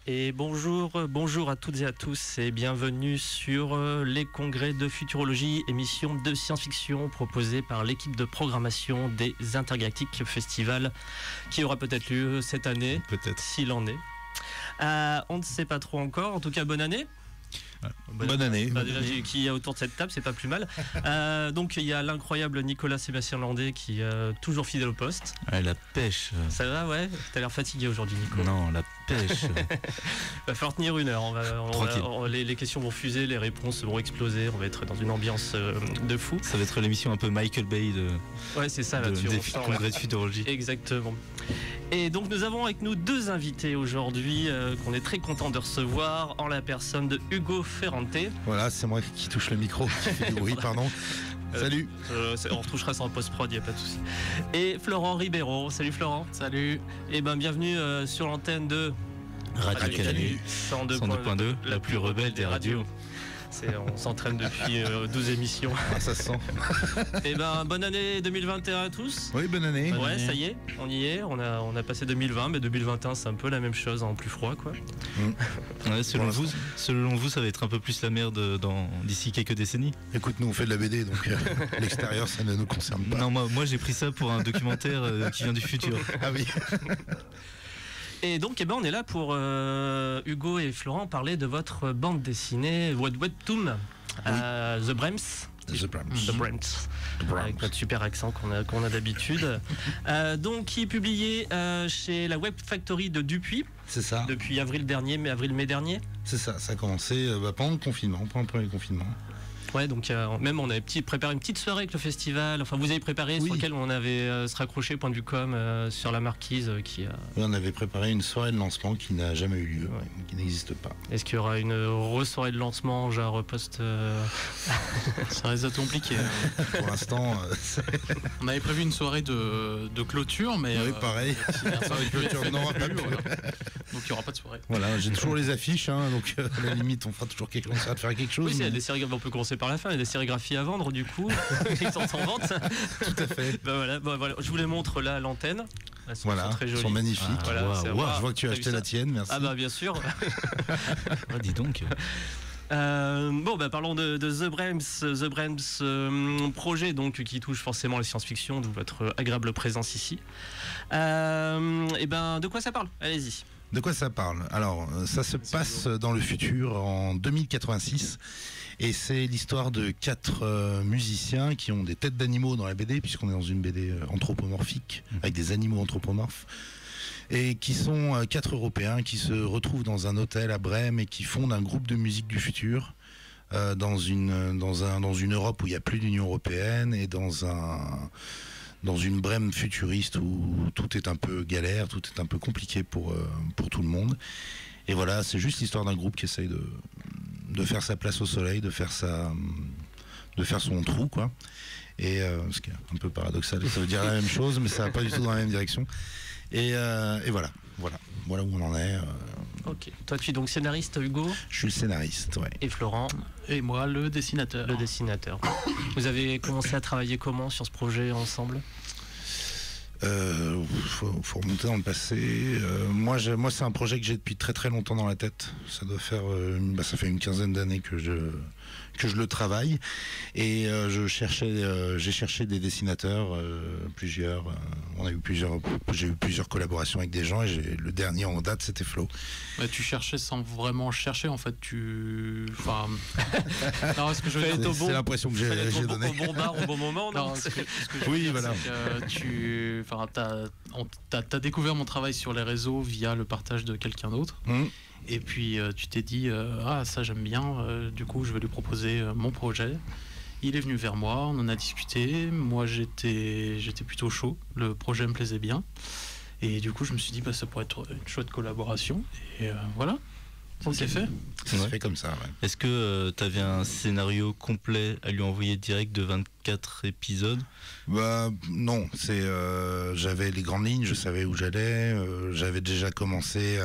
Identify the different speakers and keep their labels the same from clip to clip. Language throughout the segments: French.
Speaker 1: Et bonjour à toutes et à tous et bienvenue sur les congrès de futurologie, émission de science-fiction proposée par l'équipe de programmation des Intergalactiques Festival qui aura peut-être lieu cette année,
Speaker 2: peut-être
Speaker 1: s'il en est. On ne sait pas trop encore, en tout cas bonne année.
Speaker 2: Bonne année.
Speaker 1: Déjà, qui est autour de cette table, c'est pas plus mal. Donc il y a l'incroyable Nicolas Sébastien Landais qui est toujours fidèle au poste.
Speaker 2: La pêche.
Speaker 1: Ça va, ouais. T'as l'air fatigué aujourd'hui, Nico.
Speaker 2: Non, la pêche.
Speaker 1: Va falloir tenir une heure. Les questions vont fuser, les réponses vont exploser. On va être dans une ambiance de fou.
Speaker 2: Ça va être l'émission un peu Michael Bay
Speaker 1: ouais, c'est ça,
Speaker 2: des congrès de futurologie.
Speaker 1: Exactement. Et donc nous avons avec nous deux invités aujourd'hui qu'on est très content de recevoir en la personne de Hugo Ferrante.
Speaker 3: Voilà, c'est moi qui touche le micro, qui fait du bruit, pardon. Salut.
Speaker 1: On retouchera ça en post-prod, il n'y a pas de souci. Et Florent Ribeiro. Salut Florent.
Speaker 4: Salut.
Speaker 1: Et bienvenue sur l'antenne de
Speaker 2: Radio Canu 102.2, la plus rebelle des radios.
Speaker 1: On s'entraîne depuis 12 émissions.
Speaker 3: Ah, ça se sent.
Speaker 1: Et bonne année 2021 à tous.
Speaker 3: Oui, bonne année.
Speaker 1: Ouais, ça y est, on y est. On a passé 2020, mais 2021 c'est un peu la même chose, en plus froid, quoi.
Speaker 2: Ouais, selon vous, ça va être un peu plus la merde d'ici quelques décennies.
Speaker 3: Écoute, nous on fait de la BD, donc l'extérieur ça ne nous concerne pas.
Speaker 2: Non, moi j'ai pris ça pour un documentaire qui vient du futur.
Speaker 3: Ah oui.
Speaker 1: Et donc, on est là pour Hugo et Florent parler de votre bande dessinée Webtoon, The Brems. Avec notre super accent qu'on a d'habitude. Donc, qui est publié chez la Web Factory de Dupuis.
Speaker 3: C'est ça.
Speaker 1: Depuis avril mai dernier.
Speaker 3: C'est ça. Ça a commencé pendant le confinement, pendant le premier confinement.
Speaker 1: Ouais, donc même on avait préparé une petite soirée avec le festival. Enfin, vous avez préparé sur lequel on avait se raccroché point de vue com sur la marquise qui a.
Speaker 3: Oui, on avait préparé une soirée de lancement qui n'a jamais eu lieu, qui n'existe pas.
Speaker 1: Est-ce qu'il y aura une soirée de lancement genre post
Speaker 4: Ça risque d'être compliqué.
Speaker 3: Pour l'instant,
Speaker 4: on avait prévu une soirée de clôture, mais
Speaker 3: oui, pareil. Clôture n'aura pas lieu.
Speaker 4: Donc il n'y aura pas de soirée.
Speaker 3: Voilà, j'ai toujours les affiches, donc à la limite, on fera toujours on essaiera de faire quelque chose.
Speaker 1: Oui, il y a des séries, on peut commencer par la fin, il y a des sérigraphies à vendre du coup, ils sont en vente.
Speaker 3: Tout à fait.
Speaker 1: Voilà, je vous les montre là à l'antenne. Elles sont très jolies.
Speaker 3: Elles sont magnifiques. Je vois que tu as acheté la tienne, merci.
Speaker 1: Ah bien sûr.
Speaker 2: Dis donc.
Speaker 1: Parlons de The Brems projet donc qui touche forcément la science-fiction, d'où votre agréable présence ici. De quoi ça parle? Allez-y.
Speaker 3: De quoi ça parle? Alors, ça se passe dans le futur en 2086 et c'est l'histoire de 4 musiciens qui ont des têtes d'animaux dans la BD, puisqu'on est dans une BD anthropomorphique avec des animaux anthropomorphes, et qui sont 4 Européens qui se retrouvent dans un hôtel à Brême et qui fondent un groupe de musique du futur dans une Europe où il n'y a plus d'Union européenne et dans une Brême futuriste où tout est un peu galère, tout est un peu compliqué pour tout le monde. Et voilà, c'est juste l'histoire d'un groupe qui essaye de faire sa place au soleil, de faire son trou, quoi. Et ce qui est un peu paradoxal, ça veut dire la même chose, mais ça va pas du tout dans la même direction. Et voilà où on en est.
Speaker 1: Ok. Toi, tu es donc scénariste, Hugo?
Speaker 3: Je suis le scénariste, ouais.
Speaker 1: Et Florent?
Speaker 4: Et moi, le dessinateur.
Speaker 1: Le dessinateur. Vous avez commencé à travailler comment sur ce projet ensemble?
Speaker 3: Faut remonter dans le passé. Moi, c'est un projet que j'ai depuis très très longtemps dans la tête. Ça doit faire, ça fait une quinzaine d'années que je le travaille. Et j'ai cherché des dessinateurs, plusieurs. J'ai eu plusieurs collaborations avec des gens et le dernier en date, c'était Flo.
Speaker 4: Tu cherchais sans vraiment chercher, en fait. Non, ce que je veux dire,
Speaker 3: c'est l'impression que j'ai donné.
Speaker 1: Au bon bar, au bon moment.
Speaker 4: Non,
Speaker 3: oui, voilà.
Speaker 4: T'as découvert mon travail sur les réseaux via le partage de quelqu'un d'autre. Et puis tu t'es dit ça j'aime bien, du coup je vais lui proposer mon projet. Il est venu vers moi, on en a discuté. Moi j'étais plutôt chaud, le projet me plaisait bien. Et du coup je me suis dit ça pourrait être une chouette collaboration. Et voilà. Ça s'est fait.
Speaker 3: Ça se fait comme ça, ouais.
Speaker 2: Est-ce que tu avais un scénario complet à lui envoyer direct de 24 épisodes?
Speaker 3: Bah non, j'avais les grandes lignes, je savais où j'allais, j'avais déjà commencé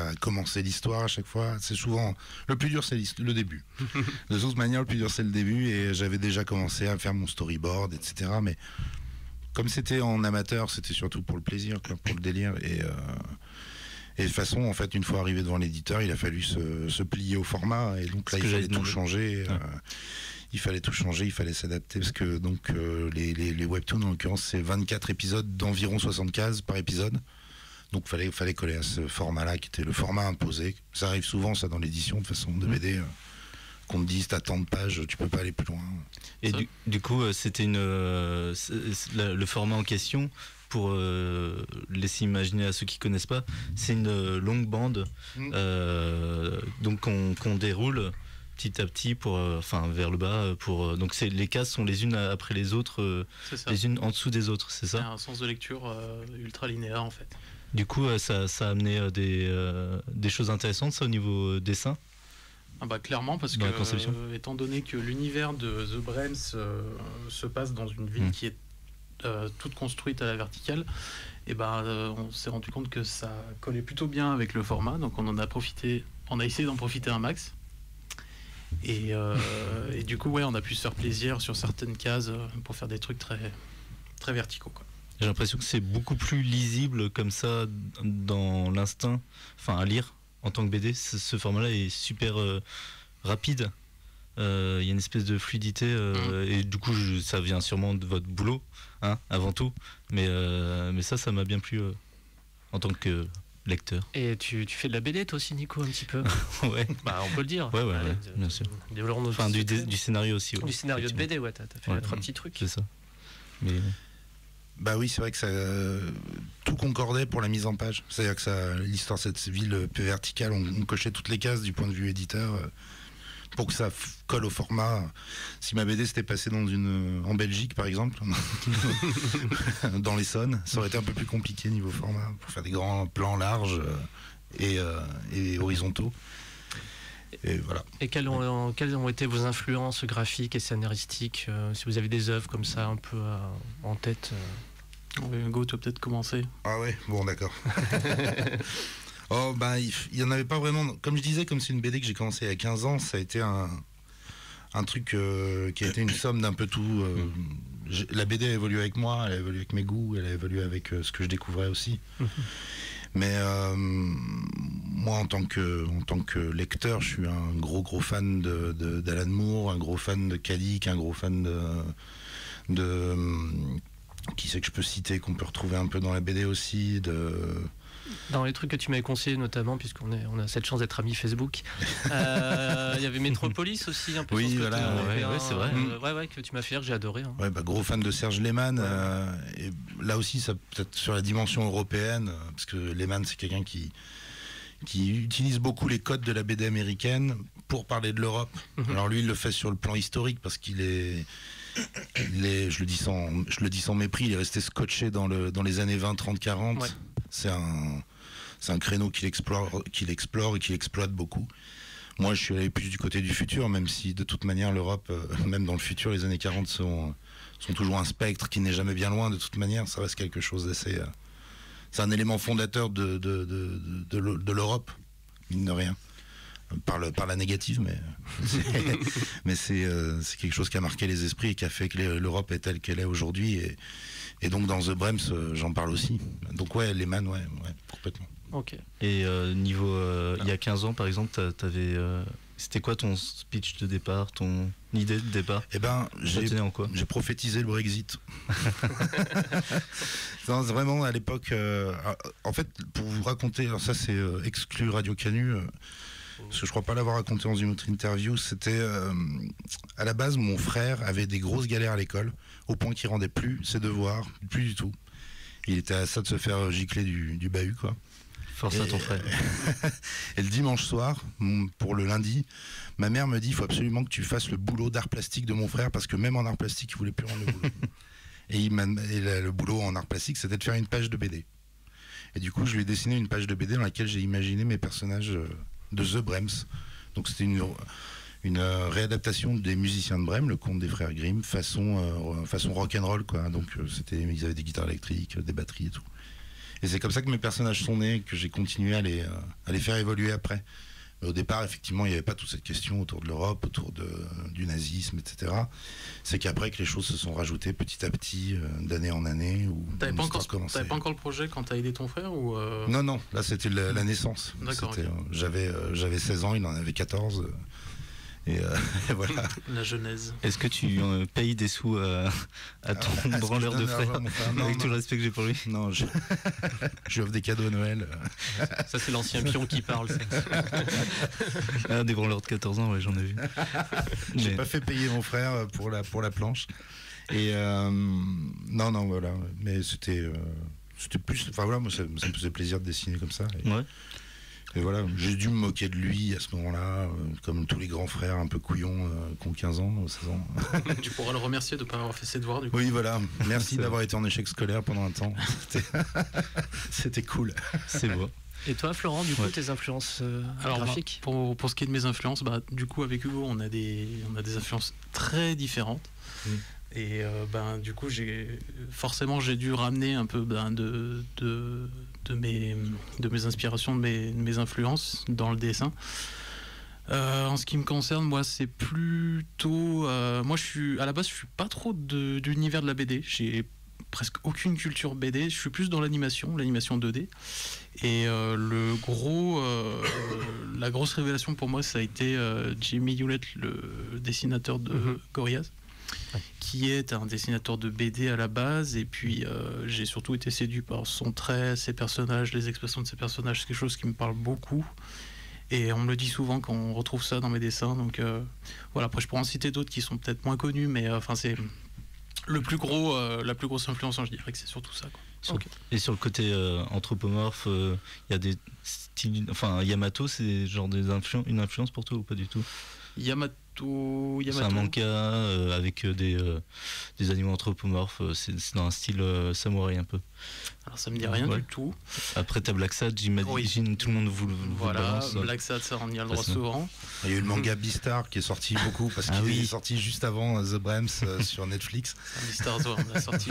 Speaker 3: l'histoire à chaque fois. C'est souvent le plus dur, c'est le début. De toute manière, le plus dur c'est le début, et j'avais déjà commencé à faire mon storyboard, etc. Mais comme c'était en amateur, c'était surtout pour le plaisir, quoi, pour le délire. Et de toute façon, en fait, une fois arrivé devant l'éditeur, il a fallu se plier au format, et donc là, il fallait tout changer. Il fallait tout changer, il fallait s'adapter, parce que donc les webtoons, en l'occurrence, c'est 24 épisodes d'environ 60 cases par épisode. Donc fallait coller à ce format-là, qui était le format imposé. Ça arrive souvent, ça, dans l'édition, de façon de BD, qu'on te dise, t'as tant de pages, tu peux pas aller plus loin.
Speaker 2: Et du coup, c'était le format en question, pour laisser imaginer à ceux qui connaissent pas, c'est une longue bande donc qu'on déroule petit à petit vers le bas donc les cases sont les unes après les autres, les unes en dessous des autres, c'est ça?
Speaker 4: C'est un sens de lecture ultra linéaire en fait.
Speaker 2: Du coup, ça a amené des choses intéressantes, ça, au niveau dessin.
Speaker 4: Ah bah clairement, parce
Speaker 2: dans
Speaker 4: que
Speaker 2: la conception.
Speaker 4: Étant donné que l'univers de The Brems se passe dans une ville qui est toute construite à la verticale, et on s'est rendu compte que ça collait plutôt bien avec le format, donc on a essayé d'en profiter un max. Et du coup, on a pu se faire plaisir sur certaines cases pour faire des trucs très, très verticaux, quoi.
Speaker 2: J'ai l'impression que c'est beaucoup plus lisible comme ça dans l'instinct, à lire en tant que BD. Ce format-là est super rapide. Il y a une espèce de fluidité et du coup ça vient sûrement de votre boulot, avant tout. Mais ça m'a bien plu en tant que lecteur.
Speaker 1: Et tu fais de la BD toi aussi, Nico, un petit peu?
Speaker 2: Ouais.
Speaker 1: On peut le dire.
Speaker 2: Ouais, bien sûr. Du scénario aussi. Ouais.
Speaker 1: Du scénario de BD, t'as fait 3 petits trucs.
Speaker 2: C'est ça. Mais...
Speaker 3: Bah oui, c'est vrai que tout concordait pour la mise en page. C'est-à-dire que l'histoire de cette ville peu verticale, on cochait toutes les cases du point de vue éditeur pour que ça colle au format. Si ma BD s'était passée en Belgique, par exemple, dans l'Essonne, ça aurait été un peu plus compliqué niveau format, pour faire des grands plans larges et horizontaux. Et voilà.
Speaker 1: Et quelles ont été vos influences graphiques et scénaristiques, si vous avez des œuvres comme ça un peu en tête?
Speaker 4: Hugo, tu vas peut-être commencer.
Speaker 3: Ah ouais, bon, d'accord. Il y en avait pas vraiment. Comme je disais, comme c'est une BD que j'ai commencé il y a 15 ans, ça a été un truc qui a été une somme d'un peu tout. La BD a évolué avec moi, elle a évolué avec mes goûts, elle a évolué avec ce que je découvrais aussi. Mais moi, en tant que lecteur, je suis un gros fan d'Alan Moore, un gros fan de Kalik, un gros fan de qui c'est que je peux citer, qu'on peut retrouver un peu dans la BD aussi,
Speaker 1: Dans les trucs que tu m'avais conseillé, notamment, puisqu'on a cette chance d'être amis Facebook, il y avait Metropolis aussi, un peu.
Speaker 3: Oui, voilà,
Speaker 2: c'est vrai.
Speaker 1: Que tu m'as fait rire, j'ai adoré.
Speaker 3: Ouais, gros fan de Serge Lehmann. Et là aussi, ça peut-être sur la dimension européenne, parce que Lehmann, c'est quelqu'un qui utilise beaucoup les codes de la BD américaine pour parler de l'Europe. Alors lui, il le fait sur le plan historique, parce qu'il est... je le dis sans mépris, il est resté scotché dans les années 20, 30, 40. Ouais. C'est un créneau qu'il explore et qu'il exploite beaucoup. Moi, je suis allé plus du côté du futur, même si de toute manière l'Europe, même dans le futur, les années 40 sont toujours un spectre qui n'est jamais bien loin. De toute manière, ça reste quelque chose d'assez... c'est un élément fondateur de l'Europe, mine de rien. Par la négative, mais c'est quelque chose qui a marqué les esprits et qui a fait que l'Europe est telle qu'elle est aujourd'hui. Et donc dans The Brems, j'en parle aussi. Donc Lehmann, complètement.
Speaker 1: Ok.
Speaker 2: Et niveau il y a 15 ans, par exemple, c'était quoi ton speech de départ, ton idée de départ?
Speaker 3: J'ai prophétisé le Brexit. Non, vraiment, à l'époque, en fait, pour vous raconter, alors ça c'est exclu Radio Canu, parce que je crois pas l'avoir raconté dans une autre interview. C'était à la base, mon frère avait des grosses galères à l'école, au point qu'il rendait plus ses devoirs, plus du tout. Il était à ça de se faire gicler du bahut, quoi.
Speaker 2: Force à ton frère.
Speaker 3: Et le dimanche soir, pour le lundi, ma mère me dit, il faut absolument que tu fasses le boulot d'art plastique de mon frère, parce que même en art plastique, il voulait plus rendre le boulot. Et le boulot en art plastique, c'était de faire une page de BD. Et du coup, je lui ai dessiné une page de BD dans laquelle j'ai imaginé mes personnages de The Brems. Donc c'était une réadaptation des musiciens de Brême, le conte des frères Grimm, façon rock'n'roll, quoi. Donc ils avaient des guitares électriques, des batteries et tout. Et c'est comme ça que mes personnages sont nés, que j'ai continué à les faire évoluer après. Mais au départ, effectivement, il n'y avait pas toute cette question autour de l'Europe, autour du nazisme, etc. C'est qu'après que les choses se sont rajoutées petit à petit, d'année en année.
Speaker 4: T'avais pas encore le projet quand t'as aidé ton frère ou
Speaker 3: Non, là c'était la naissance.
Speaker 4: D'accord. Okay.
Speaker 3: J'avais 16 ans, il en avait 14. Et voilà.
Speaker 4: La genèse.
Speaker 2: Est-ce que tu payes des sous à ton branleur de frère avec tout le respect que j'ai pour lui?
Speaker 3: Non, je lui offre des cadeaux à Noël.
Speaker 1: Ça, c'est l'ancien pion qui parle.
Speaker 2: Des branleurs de 14 ans, ouais, j'en ai vu.
Speaker 3: J'ai pas fait payer mon frère pour la planche. Et non, voilà. Mais c'était plus. Enfin voilà, moi ça me faisait plaisir de dessiner comme ça.
Speaker 2: Ouais.
Speaker 3: Et voilà, j'ai dû me moquer de lui à ce moment-là, comme tous les grands frères un peu couillons qui ont 15 ans, 16 ans.
Speaker 4: Tu pourras le remercier de ne pas avoir fait ses devoirs, du coup.
Speaker 3: Oui, voilà. Merci d'avoir été en échec scolaire pendant un temps. C'était cool.
Speaker 2: C'est beau.
Speaker 1: Et toi, Florent, du coup, tes influences graphiques?
Speaker 4: Pour ce qui est de mes influences, du coup, avec Hugo, on a des influences très différentes. Et du coup, j'ai dû ramener un peu de mes inspirations, de mes influences dans le dessin. En ce qui me concerne, moi, c'est plutôt... moi, à la base, je suis pas trop de l'univers de la BD. J'ai presque aucune culture BD. Je suis plus dans l'animation 2D. Et la grosse révélation pour moi, ça a été Jimmy Hewlett, le dessinateur de Gorillaz, qui est un dessinateur de BD à la base, et puis j'ai surtout été séduit par son trait, ses personnages, les expressions de ses personnages. C'est quelque chose qui me parle beaucoup, et on me le dit souvent quand on retrouve ça dans mes dessins. Donc voilà, après je pourrais en citer d'autres qui sont peut-être moins connus, mais c'est la plus grosse influence, je dirais que c'est surtout ça, quoi.
Speaker 2: Okay. Et sur le côté anthropomorphe, il y a des styles, Yamato, c'est genre une influence pour toi ou pas du tout?
Speaker 4: Yamato.
Speaker 2: C'est un manga avec des animaux anthropomorphes, c'est dans un style samouraï un peu.
Speaker 4: Alors ça me dit rien du tout.
Speaker 2: Après t'as Black Sad, j'imagine tout le monde vous
Speaker 4: voilà,
Speaker 2: le balance.
Speaker 4: Black Sad, ça on y a le droit souvent.
Speaker 3: Il y a eu le manga Beastar qui est sorti beaucoup parce qu'il est sorti juste avant The Brems sur Netflix.
Speaker 4: Beastars, on l'a sorti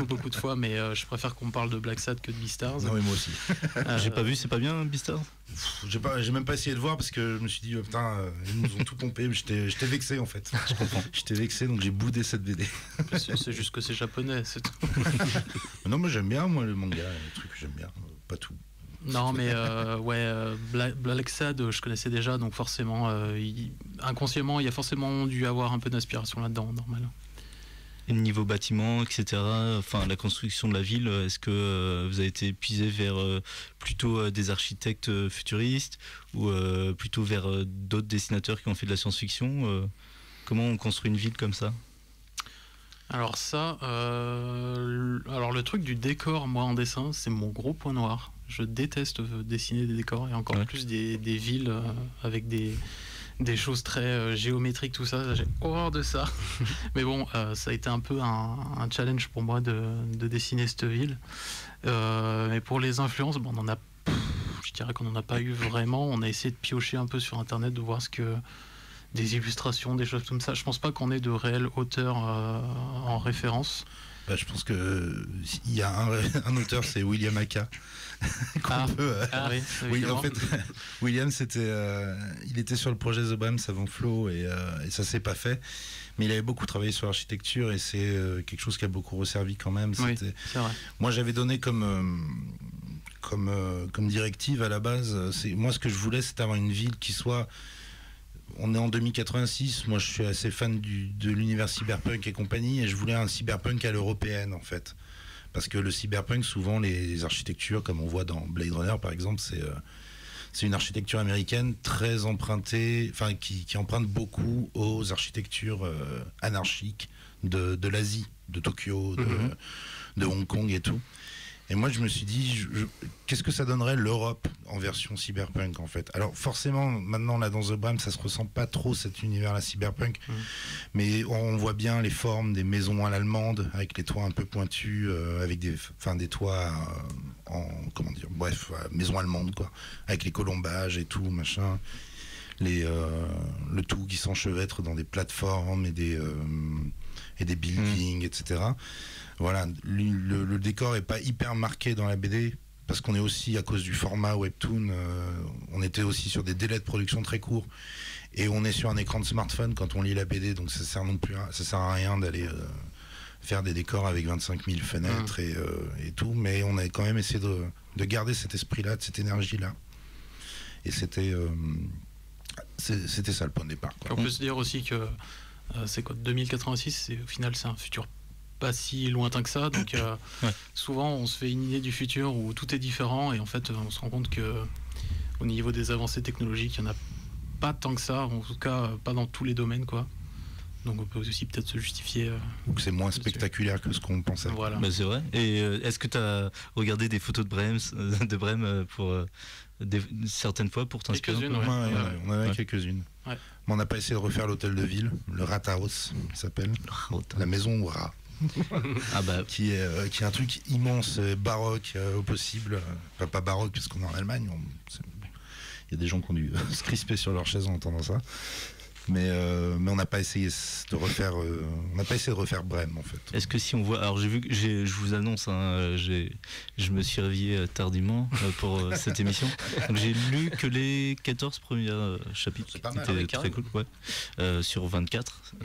Speaker 4: beaucoup de fois, mais je préfère qu'on parle de Black Sad que de Beastars.
Speaker 3: Non, mais moi aussi.
Speaker 2: J'ai pas vu, c'est pas bien Beastars?
Speaker 3: J'ai même pas essayé de voir parce que je me suis dit putain, ils nous ont tout pompé, mais j'étais vexé en fait. Je comprends. J'étais vexé, donc j'ai boudé cette BD.
Speaker 4: C'est juste que c'est japonais, c'est tout.
Speaker 3: Non, moi j'aime bien, moi le manga, les trucs que j'aime bien, pas tout.
Speaker 4: Non, mais Black Sad, je connaissais déjà, donc forcément, inconsciemment, il y a forcément dû avoir un peu d'inspiration là-dedans, normal.
Speaker 2: Et niveau bâtiment, etc., la construction de la ville, est-ce que vous avez été épuisé vers plutôt des architectes futuristes ou plutôt vers d'autres dessinateurs qui ont fait de la science-fiction? Comment on construit une ville comme ça?
Speaker 4: Alors ça, le truc du décor, moi en dessin, c'est mon gros point noir. Je déteste dessiner des décors, et encore plus des villes avec des choses très géométriques, tout ça, j'ai horreur de ça. Mais bon, ça a été un peu un challenge pour moi de dessiner cette ville. Mais pour les influences, je dirais qu'on n'en a pas eu vraiment. On a essayé de piocher un peu sur internet, de voir des illustrations, des choses comme ça. Je pense pas qu'on ait de réels auteurs en référence.
Speaker 3: Je pense que il y a un auteur, c'est William Aka. Oui, en fait, William, il était sur le projet The Brems avant Flo, et ça s'est pas fait. Mais il avait beaucoup travaillé sur l'architecture, et c'est quelque chose qui a beaucoup resservi quand même.
Speaker 4: Oui, c'est vrai.
Speaker 3: Moi, j'avais donné comme directive à la base. Moi, ce que je voulais, c'était avoir une ville qui soit... On est en 2086, moi je suis assez fan de l'univers cyberpunk et compagnie, et je voulais un cyberpunk à l'européenne en fait. Parce que le cyberpunk, souvent les architectures, comme on voit dans Blade Runner par exemple, c'est une architecture américaine très empruntée, qui emprunte beaucoup aux architectures anarchiques de l'Asie, de Tokyo, de Hong Kong et tout. Et moi, je me suis dit, qu'est-ce que ça donnerait l'Europe en version cyberpunk, en fait? Alors, forcément, maintenant, là, dans The Bram, ça se ressent pas trop, cet univers-là cyberpunk. Mais on voit bien les formes des maisons à l'allemande, avec les toits un peu pointus, avec des toits comment dire, bref, maison allemande, quoi. Avec les colombages et tout, machin. Le tout qui s'enchevêtre dans des plateformes et des buildings, etc. Voilà, le décor est pas hyper marqué dans la BD parce qu'on est aussi, à cause du format webtoon, on était aussi sur des délais de production très courts et on est sur un écran de smartphone quand on lit la BD, donc ça sert à rien d'aller faire des décors avec 25 000 fenêtres et tout, mais on a quand même essayé de garder cet esprit-là, de cette énergie-là, et c'était ça le point de départ, quoi.
Speaker 4: On peut se dire aussi que c'est quoi, 2086, au final c'est un futur pas si lointain que ça, donc souvent on se fait une idée du futur où tout est différent et en fait on se rend compte que au niveau des avancées technologiques il n'y en a pas tant que ça, en tout cas pas dans tous les domaines, quoi. Donc on peut aussi peut-être se justifier.
Speaker 3: Ou que c'est moins spectaculaire que ce qu'on pensait.
Speaker 4: Voilà.
Speaker 2: Bah, c'est vrai. Et est-ce que tu as regardé des photos de Brême pour certaines fois pour t'inspirer?
Speaker 4: Quelques-unes,
Speaker 3: on en a quelques-unes.
Speaker 4: Ouais.
Speaker 3: Mais on n'a pas essayé de refaire l'hôtel de ville, le Rathaus, il s'appelle. La maison au rat. qui est un truc immense, baroque au possible. Enfin, pas baroque parce qu'on est en Allemagne. Il y a des gens qui ont dû se crisper sur leur chaise en entendant ça. Mais on n'a pas essayé de refaire. On n'a pas essayé de refaire Brême, en fait.
Speaker 2: Est-ce que si on voit, alors j'ai vu que je vous annonce, je me suis réveillé tardivement pour cette émission. Donc j'ai lu que les 14 premiers chapitres.
Speaker 3: C'est pas mal.
Speaker 2: C'était très cool, ouais. Sur 24.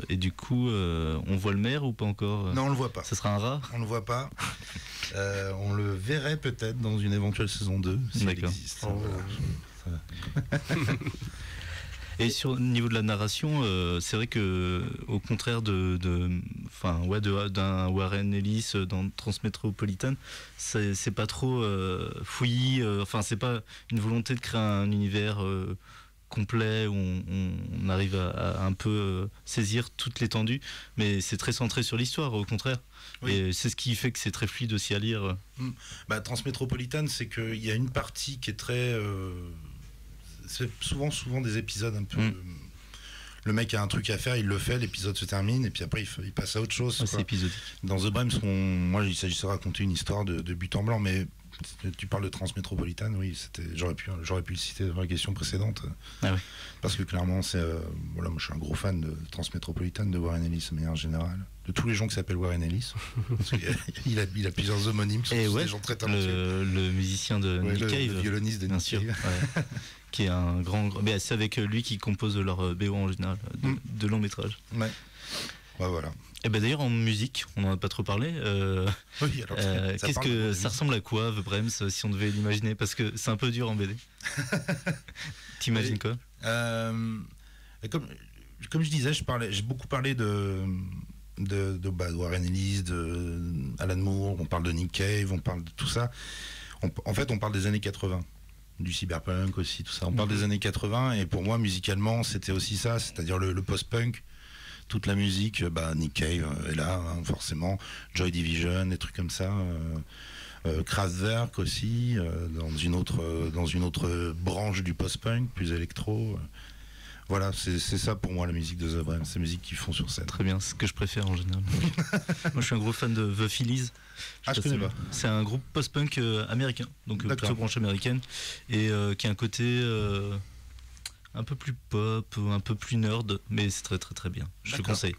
Speaker 2: Et du coup, on voit le maire ou pas encore?
Speaker 3: Non, on le voit pas.
Speaker 2: Ça sera un rat?
Speaker 3: On le voit pas. On le verrait peut-être dans une éventuelle saison 2 si elle existe. Oh. Voilà.
Speaker 2: Et sur le niveau de la narration, c'est vrai que au contraire d'un Warren Ellis dans Transmétropolitan, c'est pas trop fouillis. Enfin, c'est pas une volonté de créer un univers complet où on arrive à un peu saisir toute l'étendue, mais c'est très centré sur l'histoire, au contraire. Oui. Et c'est ce qui fait que c'est très fluide aussi à lire.
Speaker 3: Transmétropolitan, c'est qu'il y a une partie qui est très c'est souvent des épisodes un peu. Le mec a un truc à faire, il le fait, l'épisode se termine et puis après il passe à autre chose.
Speaker 2: C'est épisodique.
Speaker 3: Dans The Bram, moi il s'agissait de raconter une histoire de but en blanc, mais tu parles de Transmétropolitan, oui, j'aurais pu le citer dans la question précédente.
Speaker 2: Ah oui. Parce
Speaker 3: que clairement, moi je suis un gros fan de Transmétropolitan, de Warren Ellis de manière générale, de tous les gens qui s'appellent Warren Ellis. Parce il a plusieurs homonymes, des gens très talentueux.
Speaker 2: Le musicien de Nick Cave,
Speaker 3: le violoniste de Nick Cave.
Speaker 2: Ouais. Qui est un grand. Mais c'est avec lui qui compose leur BO en général, de long métrage.
Speaker 3: Ouais. Voilà.
Speaker 2: Et d'ailleurs en musique, on n'en a pas trop parlé.
Speaker 3: Oui, alors
Speaker 2: qu'est-ce que ça ressemble à quoi, The Brems, si on devait l'imaginer? Parce que c'est un peu dur en BD. T'imagines quoi?
Speaker 3: Comme je disais, j'ai beaucoup parlé de Warren Ellis, de Alan Moore, on parle de Nick Cave, on parle de tout ça. En fait, on parle des années 80. Du cyberpunk aussi, tout ça. On parle des années 80 et pour moi, musicalement, c'était aussi ça, c'est-à-dire le post-punk. Toute la musique, Nick Cave est là, hein, forcément. Joy Division, des trucs comme ça. Kraftwerk aussi, dans une autre branche du post-punk, plus électro. Voilà, c'est ça pour moi la musique de The Bram, c'est la musique qu'ils font sur scène.
Speaker 2: Très bien, c'est ce que je préfère en général. Moi je suis un gros fan de The Phillies.
Speaker 3: Je connais pas.
Speaker 2: C'est un groupe post-punk américain, donc plutôt branche américaine, et qui a un côté un peu plus pop, un peu plus nerd, mais c'est très très très bien. Je le conseille.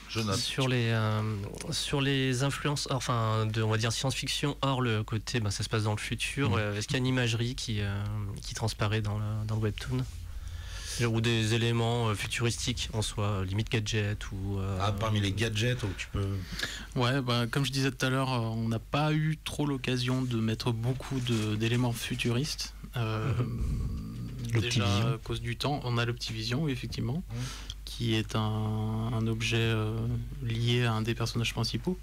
Speaker 3: Je note.
Speaker 1: Sur les influences, on va dire science-fiction, hors le côté, ça se passe dans le futur, est-ce qu'il y a une imagerie qui transparaît dans le webtoon? Ou des éléments futuristiques en soi, limite gadget ou...
Speaker 3: parmi les gadgets, tu peux...
Speaker 4: Ouais, comme je disais tout à l'heure, on n'a pas eu trop l'occasion de mettre beaucoup d'éléments futuristes. Déjà à cause du temps, on a l'Optivision, effectivement, qui est un objet lié à un des personnages principaux.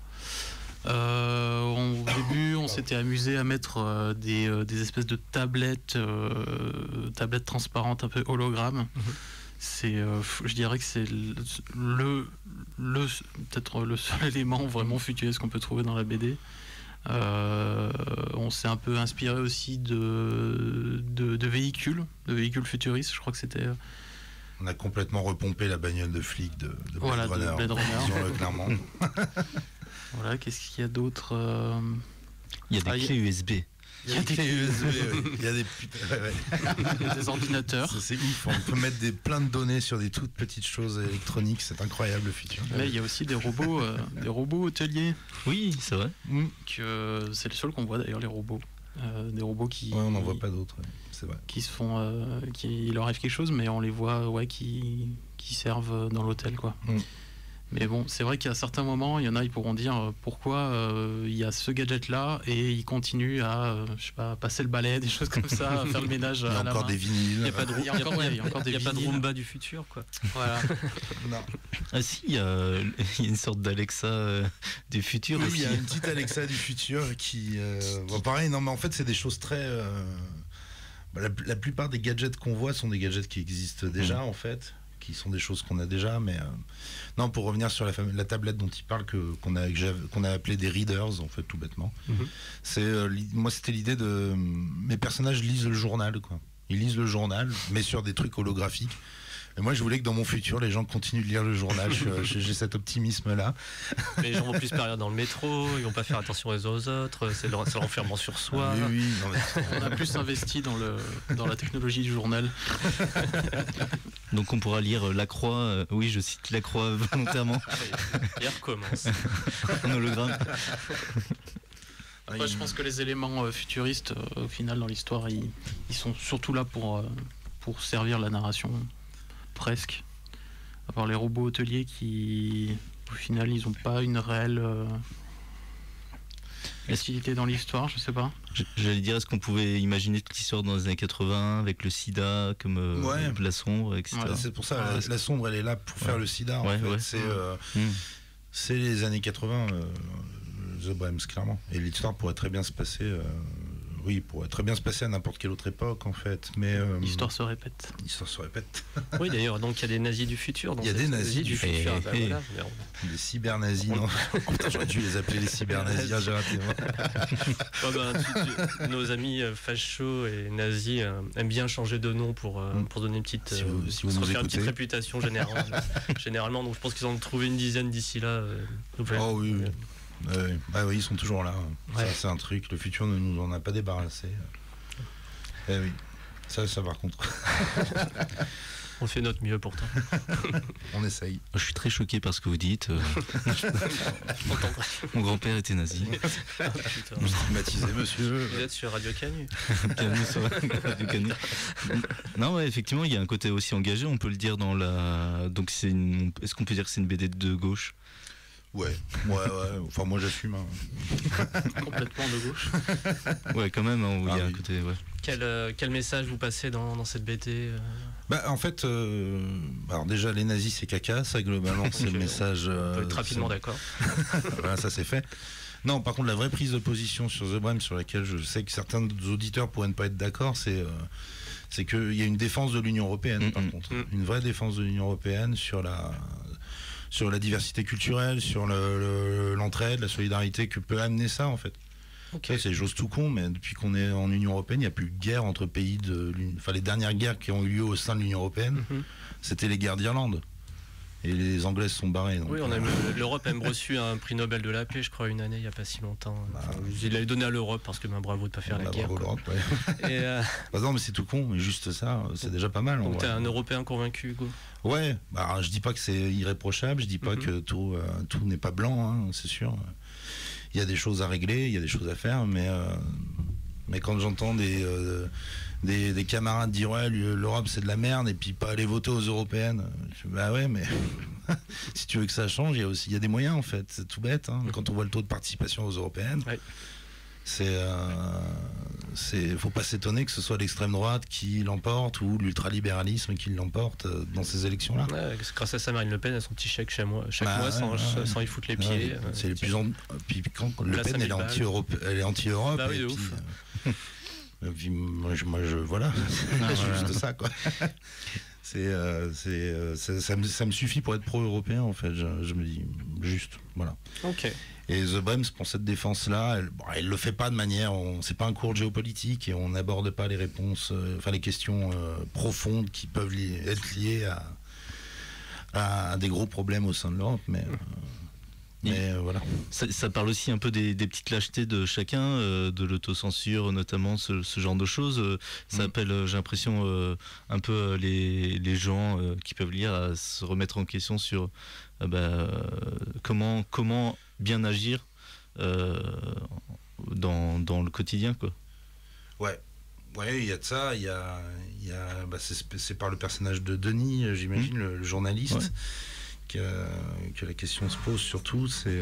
Speaker 4: Au début, on s'était amusé à mettre des espèces de tablettes transparentes, un peu hologrammes. Je dirais que c'est peut-être le seul élément vraiment futuriste qu'on peut trouver dans la BD. On s'est un peu inspiré aussi de véhicules futuristes. Je crois que c'était.
Speaker 3: On a complètement repompé la bagnole de flic de
Speaker 4: Blade Runner.
Speaker 3: Disons-le clairement.
Speaker 4: Voilà, qu'est-ce qu'il y a d'autre
Speaker 2: Il y a des clés USB.
Speaker 3: Il y a des clés USB, il y a des
Speaker 4: des ordinateurs.
Speaker 3: C'est ouf, on peut mettre plein de données sur des toutes petites choses électroniques, c'est incroyable le futur.
Speaker 4: Mais il y a aussi des robots hôteliers.
Speaker 2: Oui, c'est vrai.
Speaker 4: Que c'est le seul qu'on voit d'ailleurs, les robots. Des robots qui.
Speaker 3: Ouais, on n'en voit pas d'autres, c'est vrai.
Speaker 4: Qui se font, il leur arrive quelque chose, mais on les voit, qui servent dans l'hôtel, quoi. Mais bon, c'est vrai qu'à certains moments, il y en a, ils pourront dire pourquoi il y a ce gadget-là et ils continuent à, je sais pas, passer le balai, des choses comme ça, à faire le ménage à la main.
Speaker 3: Il y a encore des vinyles.
Speaker 1: Il n'y a pas de
Speaker 4: il y a
Speaker 1: pas de Roomba du futur, quoi.
Speaker 4: Voilà.
Speaker 3: Non.
Speaker 2: Ah si, il y a une sorte d'Alexa du futur aussi.
Speaker 3: Il y a une petite Alexa du futur qui... bon, pareil, non mais en fait c'est des choses très... la plupart des gadgets qu'on voit sont des gadgets qui existent déjà en fait, qui sont des choses qu'on a déjà, mais non, pour revenir sur la tablette dont il parle, qu'on a appelé des readers en fait, tout bêtement. Moi c'était l'idée de mes personnages lisent le journal, quoi. Ils lisent le journal, mais sur des trucs holographiques. Et moi je voulais que dans mon futur les gens continuent de lire le journal. J'ai cet optimisme là.
Speaker 1: Mais les gens vont plus se perdre dans le métro, ils vont pas faire attention aux autres, c'est l'enfermement sur soi.
Speaker 3: Oui, non, mais...
Speaker 4: On a plus investi dans la technologie du journal.
Speaker 2: Donc on pourra lire La Croix, oui je cite La Croix volontairement.
Speaker 1: Et on recommence.
Speaker 2: En hologramme.
Speaker 4: Ouais, je pense que les éléments futuristes, au final, dans l'histoire, ils sont surtout là pour servir la narration, presque. À part les robots hôteliers qui, au final, ils n'ont pas une réelle utilité dans l'histoire, je sais pas.
Speaker 2: J'allais dire, est-ce qu'on pouvait imaginer toute l'histoire dans les années 80 avec le sida comme la sombre, etc.
Speaker 3: Ouais, c'est pour ça, la sombre, elle est là pour faire le sida. En fait. C'est les années 80. The Brems, clairement. Et l'histoire pourrait très bien se passer. Pourrait très bien se passer à n'importe quelle autre époque, en fait. Mais
Speaker 4: l'histoire se répète.
Speaker 3: L'histoire se répète.
Speaker 1: Oui, d'ailleurs, donc il y a des nazis du futur.
Speaker 3: Il y a des nazis du futur.
Speaker 1: Voilà.
Speaker 3: Des cyber-nazis, non. J'aurais dû les appeler les cyber-nazis. J'ai raté.
Speaker 1: Nos amis fachos et nazis aiment bien changer de nom pour donner une petite,
Speaker 3: si vous
Speaker 1: se refaire une petite réputation généralement. Donc je pense qu'ils en ont trouvé une dizaine d'ici là.
Speaker 3: Oh oui. Oui, ils sont toujours là.
Speaker 1: Ouais.
Speaker 3: Ça, c'est un truc. Le futur ne nous en a pas débarrassé. Oui. Ça par contre.
Speaker 1: On fait notre mieux pourtant.
Speaker 3: On essaye.
Speaker 2: Je suis très choqué par ce que vous dites. Mon grand-père était nazi.
Speaker 3: Vous stigmatisez, monsieur.
Speaker 1: Vous êtes sur Radio Canu.
Speaker 2: Bienvenue sur Radio Canu. Non, ouais, effectivement, il y a un côté aussi engagé. On peut le dire dans la. Donc, est-ce qu'on peut dire que c'est une BD de gauche?
Speaker 3: Ouais. Enfin, moi, j'assume.
Speaker 4: Complètement de gauche.
Speaker 2: Ouais, quand même, il y a un côté. Ouais.
Speaker 1: Quel message vous passez dans cette BD
Speaker 3: En fait, alors déjà, les nazis, c'est caca. Ça, globalement, c'est le message.
Speaker 1: On peut être rapidement d'accord.
Speaker 3: Voilà, ça, c'est fait. Non, par contre, la vraie prise de position sur The Brems, sur laquelle je sais que certains auditeurs pourraient ne pas être d'accord, c'est qu'il y a une défense de l'Union européenne, par contre. Une vraie défense de l'Union européenne sur la diversité culturelle, sur l'entraide, la solidarité que peut amener ça, en fait. Okay. C'est chose tout con, mais depuis qu'on est en Union européenne, il n'y a plus de guerre entre pays les dernières guerres qui ont eu lieu au sein de l'Union européenne, c'était les guerres d'Irlande. Et les Anglais se sont barrés. Donc,
Speaker 1: oui, l'Europe a même reçu un prix Nobel de la paix, je crois, une année, il n'y a pas si longtemps. Il l'avait donné à l'Europe parce que bravo de ne pas faire la guerre.
Speaker 3: Bravo l'Europe, ouais. Non, mais c'est tout con, mais juste ça, c'est déjà pas mal.
Speaker 1: Donc t'es un Européen convaincu, Hugo?
Speaker 3: Ouais, je dis pas que c'est irréprochable, je dis pas que tout n'est pas blanc, hein, c'est sûr. Il y a des choses à régler, il y a des choses à faire, mais quand j'entends des camarades dire ouais, l'Europe c'est de la merde et puis pas aller voter aux européennes, ouais, mais si tu veux que ça change, il y a des moyens en fait, c'est tout bête, hein. Quand on voit le taux de participation aux européennes, faut pas s'étonner que ce soit l'extrême droite qui l'emporte ou l'ultralibéralisme qui l'emporte dans ces élections-là.
Speaker 1: Ouais, grâce à ça, Marine Le Pen a son petit chèque chaque mois sans y foutre les pieds.
Speaker 3: C'est puis quand Le Pen elle est anti-Europe.
Speaker 1: Bah oui, de ouf.
Speaker 3: Puis moi, voilà, c'est juste ça, quoi. ça me suffit pour être pro-européen, en fait. Je me dis, juste, voilà.
Speaker 1: Ok.
Speaker 3: Et The Brems, pour cette défense-là, elle le fait pas de manière... C'est pas un cours de géopolitique et on n'aborde pas les réponses, les questions profondes qui peuvent être liées à des gros problèmes au sein de l'Europe, mais voilà.
Speaker 2: Ça parle aussi un peu des petites lâchetés de chacun, de l'autocensure notamment, ce genre de choses. Ça appelle, j'ai l'impression, un peu les gens qui peuvent lire à se remettre en question sur comment bien agir dans le quotidien, quoi.
Speaker 3: Ouais, il y a de ça. C'est par le personnage de Denis, j'imagine, le journaliste. Ouais. Que la question se pose surtout, c'est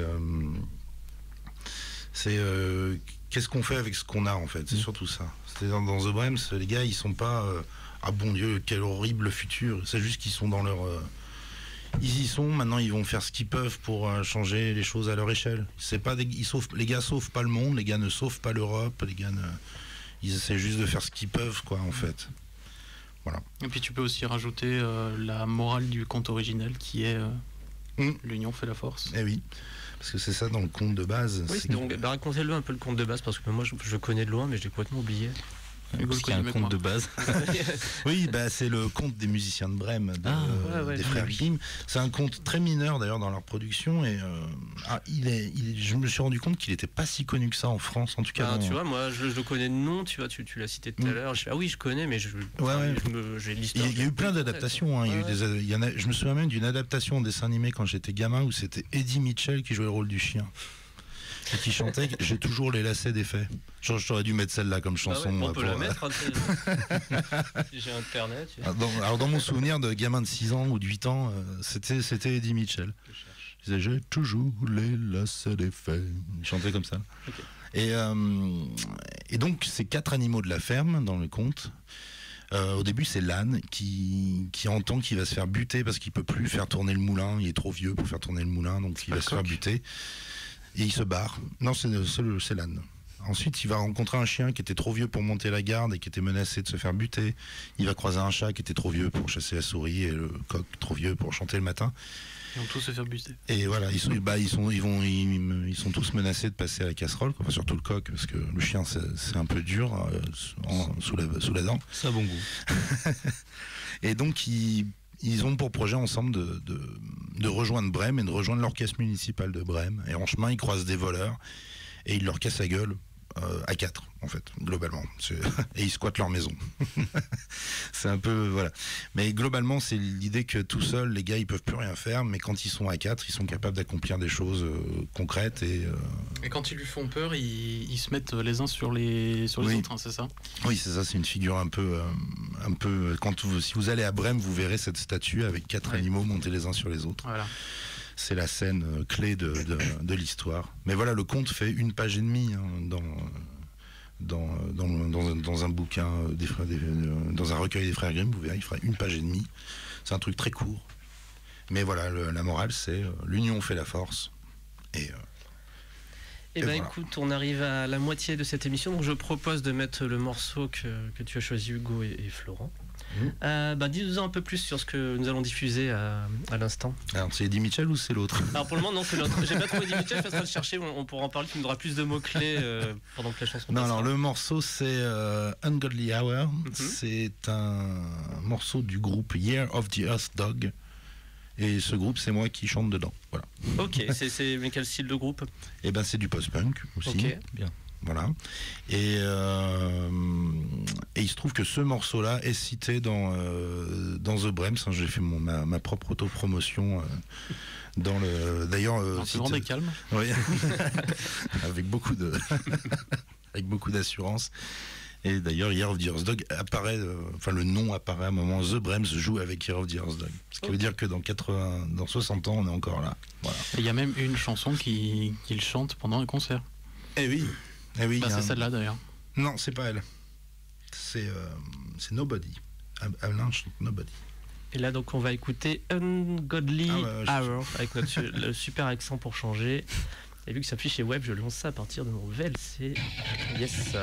Speaker 3: qu'est-ce qu'on fait avec ce qu'on a, en fait. C'est surtout ça. C'est-à-dire dans The Brems, les gars, ils sont pas ah bon Dieu, quel horrible futur. C'est juste qu'ils sont dans leur ils y sont. Maintenant, ils vont faire ce qu'ils peuvent pour changer les choses à leur échelle. C'est pas les gars sauvent pas le monde, les gars ne sauvent pas l'Europe, ils essaient juste de faire ce qu'ils peuvent, quoi, en fait. Voilà.
Speaker 4: Et puis tu peux aussi rajouter la morale du conte originel qui est l'union fait la force.
Speaker 3: Eh oui, parce que c'est ça dans le conte de base.
Speaker 1: Oui, donc racontez-le un peu le conte de base, parce que moi je connais de loin, mais je l'ai complètement oublié.
Speaker 2: Parce qu'il y a un conte de base.
Speaker 3: Oui, c'est le conte des musiciens de Brême, des frères Grimm. C'est un conte très mineur d'ailleurs dans leur production et je me suis rendu compte qu'il n'était pas si connu que ça en France, en tout cas.
Speaker 1: Tu vois, moi je le connais de nom, tu vois, tu l'as cité tout à l'heure. Oui, je connais, mais j'ai l'histoire.
Speaker 3: Il y a eu plein d'adaptations. Hein. Je me souviens même d'une adaptation en dessin animé quand j'étais gamin où c'était Eddie Mitchell qui jouait le rôle du chien. Et qui chantait « J'ai toujours les lacets défaits ». J'aurais dû mettre celle-là comme chanson.
Speaker 1: On peut la mettre, si j'ai internet.
Speaker 3: Alors dans mon souvenir de gamin de 6 ans ou de 8 ans, c'était Eddie Mitchell. Il disait « J'ai toujours les lacets défaits ». Il chantait comme ça. Okay. Et donc, ces 4 animaux de la ferme dans le conte. Au début, c'est l'âne qui entend qu'il va se faire buter parce qu'il peut plus faire tourner le moulin. Il est trop vieux pour faire tourner le moulin, donc il va se faire buter. Et il se barre. Non, c'est l'âne. Ensuite, il va rencontrer un chien qui était trop vieux pour monter la garde et qui était menacé de se faire buter. Il va croiser un chat qui était trop vieux pour chasser la souris et le coq trop vieux pour chanter le matin.
Speaker 4: Ils vont tous se faire buter.
Speaker 3: Et voilà, ils sont tous menacés de passer à la casserole, enfin, surtout le coq, parce que le chien c'est un peu dur sous la dent.
Speaker 2: C'est un bon goût.
Speaker 3: Et donc ils ont pour projet ensemble de rejoindre Brême et de rejoindre l'orchestre municipal de Brême. Et en chemin, ils croisent des voleurs et ils leur cassent la gueule à 4, en fait, globalement. Et ils squattent leur maison. C'est un peu... Voilà. Mais globalement, c'est l'idée que tout seuls, les gars, ils peuvent plus rien faire, mais quand ils sont à 4, ils sont capables d'accomplir des choses concrètes.
Speaker 4: Et quand ils lui font peur, ils se mettent les uns sur les autres, hein, c'est ça ?
Speaker 3: Oui, c'est ça, c'est une figure un peu si vous allez à Brême, vous verrez cette statue avec 4 animaux montés les uns sur les autres.
Speaker 4: Voilà.
Speaker 3: C'est la scène clé de l'histoire. Mais voilà, le conte fait 1 page et demie dans un bouquin, dans un recueil des frères Grimm. Vous verrez, il fera 1 page et demie. C'est un truc très court. Mais voilà, la morale, c'est l'union fait la force. Et voilà.
Speaker 1: Écoute, on arrive à la moitié de cette émission, donc je propose de mettre le morceau que tu as choisi, Hugo et Florent. Dis-nous un peu plus sur ce que nous allons diffuser à l'instant.
Speaker 3: Alors, c'est Eddie Mitchell ou c'est l'autre ?
Speaker 1: Alors pour le moment, non, c'est l'autre. J'ai pas trouvé Eddie Mitchell, je suis en train de chercher, on pourra en parler, tu nous donneras plus de mots-clés pendant que la chanson passe.
Speaker 3: Alors le morceau, c'est Ungodly Hour. C'est un morceau du groupe Year of the Earth Dog. Et ce groupe, c'est moi qui chante dedans. Voilà.
Speaker 1: Ok, mais quel style de groupe ?
Speaker 3: C'est du post-punk aussi.
Speaker 1: Ok,
Speaker 3: bien. Voilà. Et il se trouve que ce morceau-là est cité dans The Brems. J'ai fait ma propre autopromotion dans le. D'ailleurs.
Speaker 4: C'est vraiment des calmes.
Speaker 3: Oui. Avec beaucoup d'assurance. Et d'ailleurs, Year of the Earth Dog apparaît, le nom apparaît à un moment. The Brems joue avec Year of the Earth Dog. Ce qui veut dire que dans 60 ans, on est encore là. Voilà.
Speaker 4: Il y a même une chanson qu'il chante pendant un concert.
Speaker 3: Eh oui.
Speaker 4: C'est celle-là d'ailleurs.
Speaker 3: Non, c'est pas elle. C'est Nobody. Alain chante Nobody.
Speaker 1: Et là, donc, on va écouter Ungodly Hour avec le super accent pour changer. Et vu que ça affiche chez Web, je lance ça à partir de mon VLC. Yes.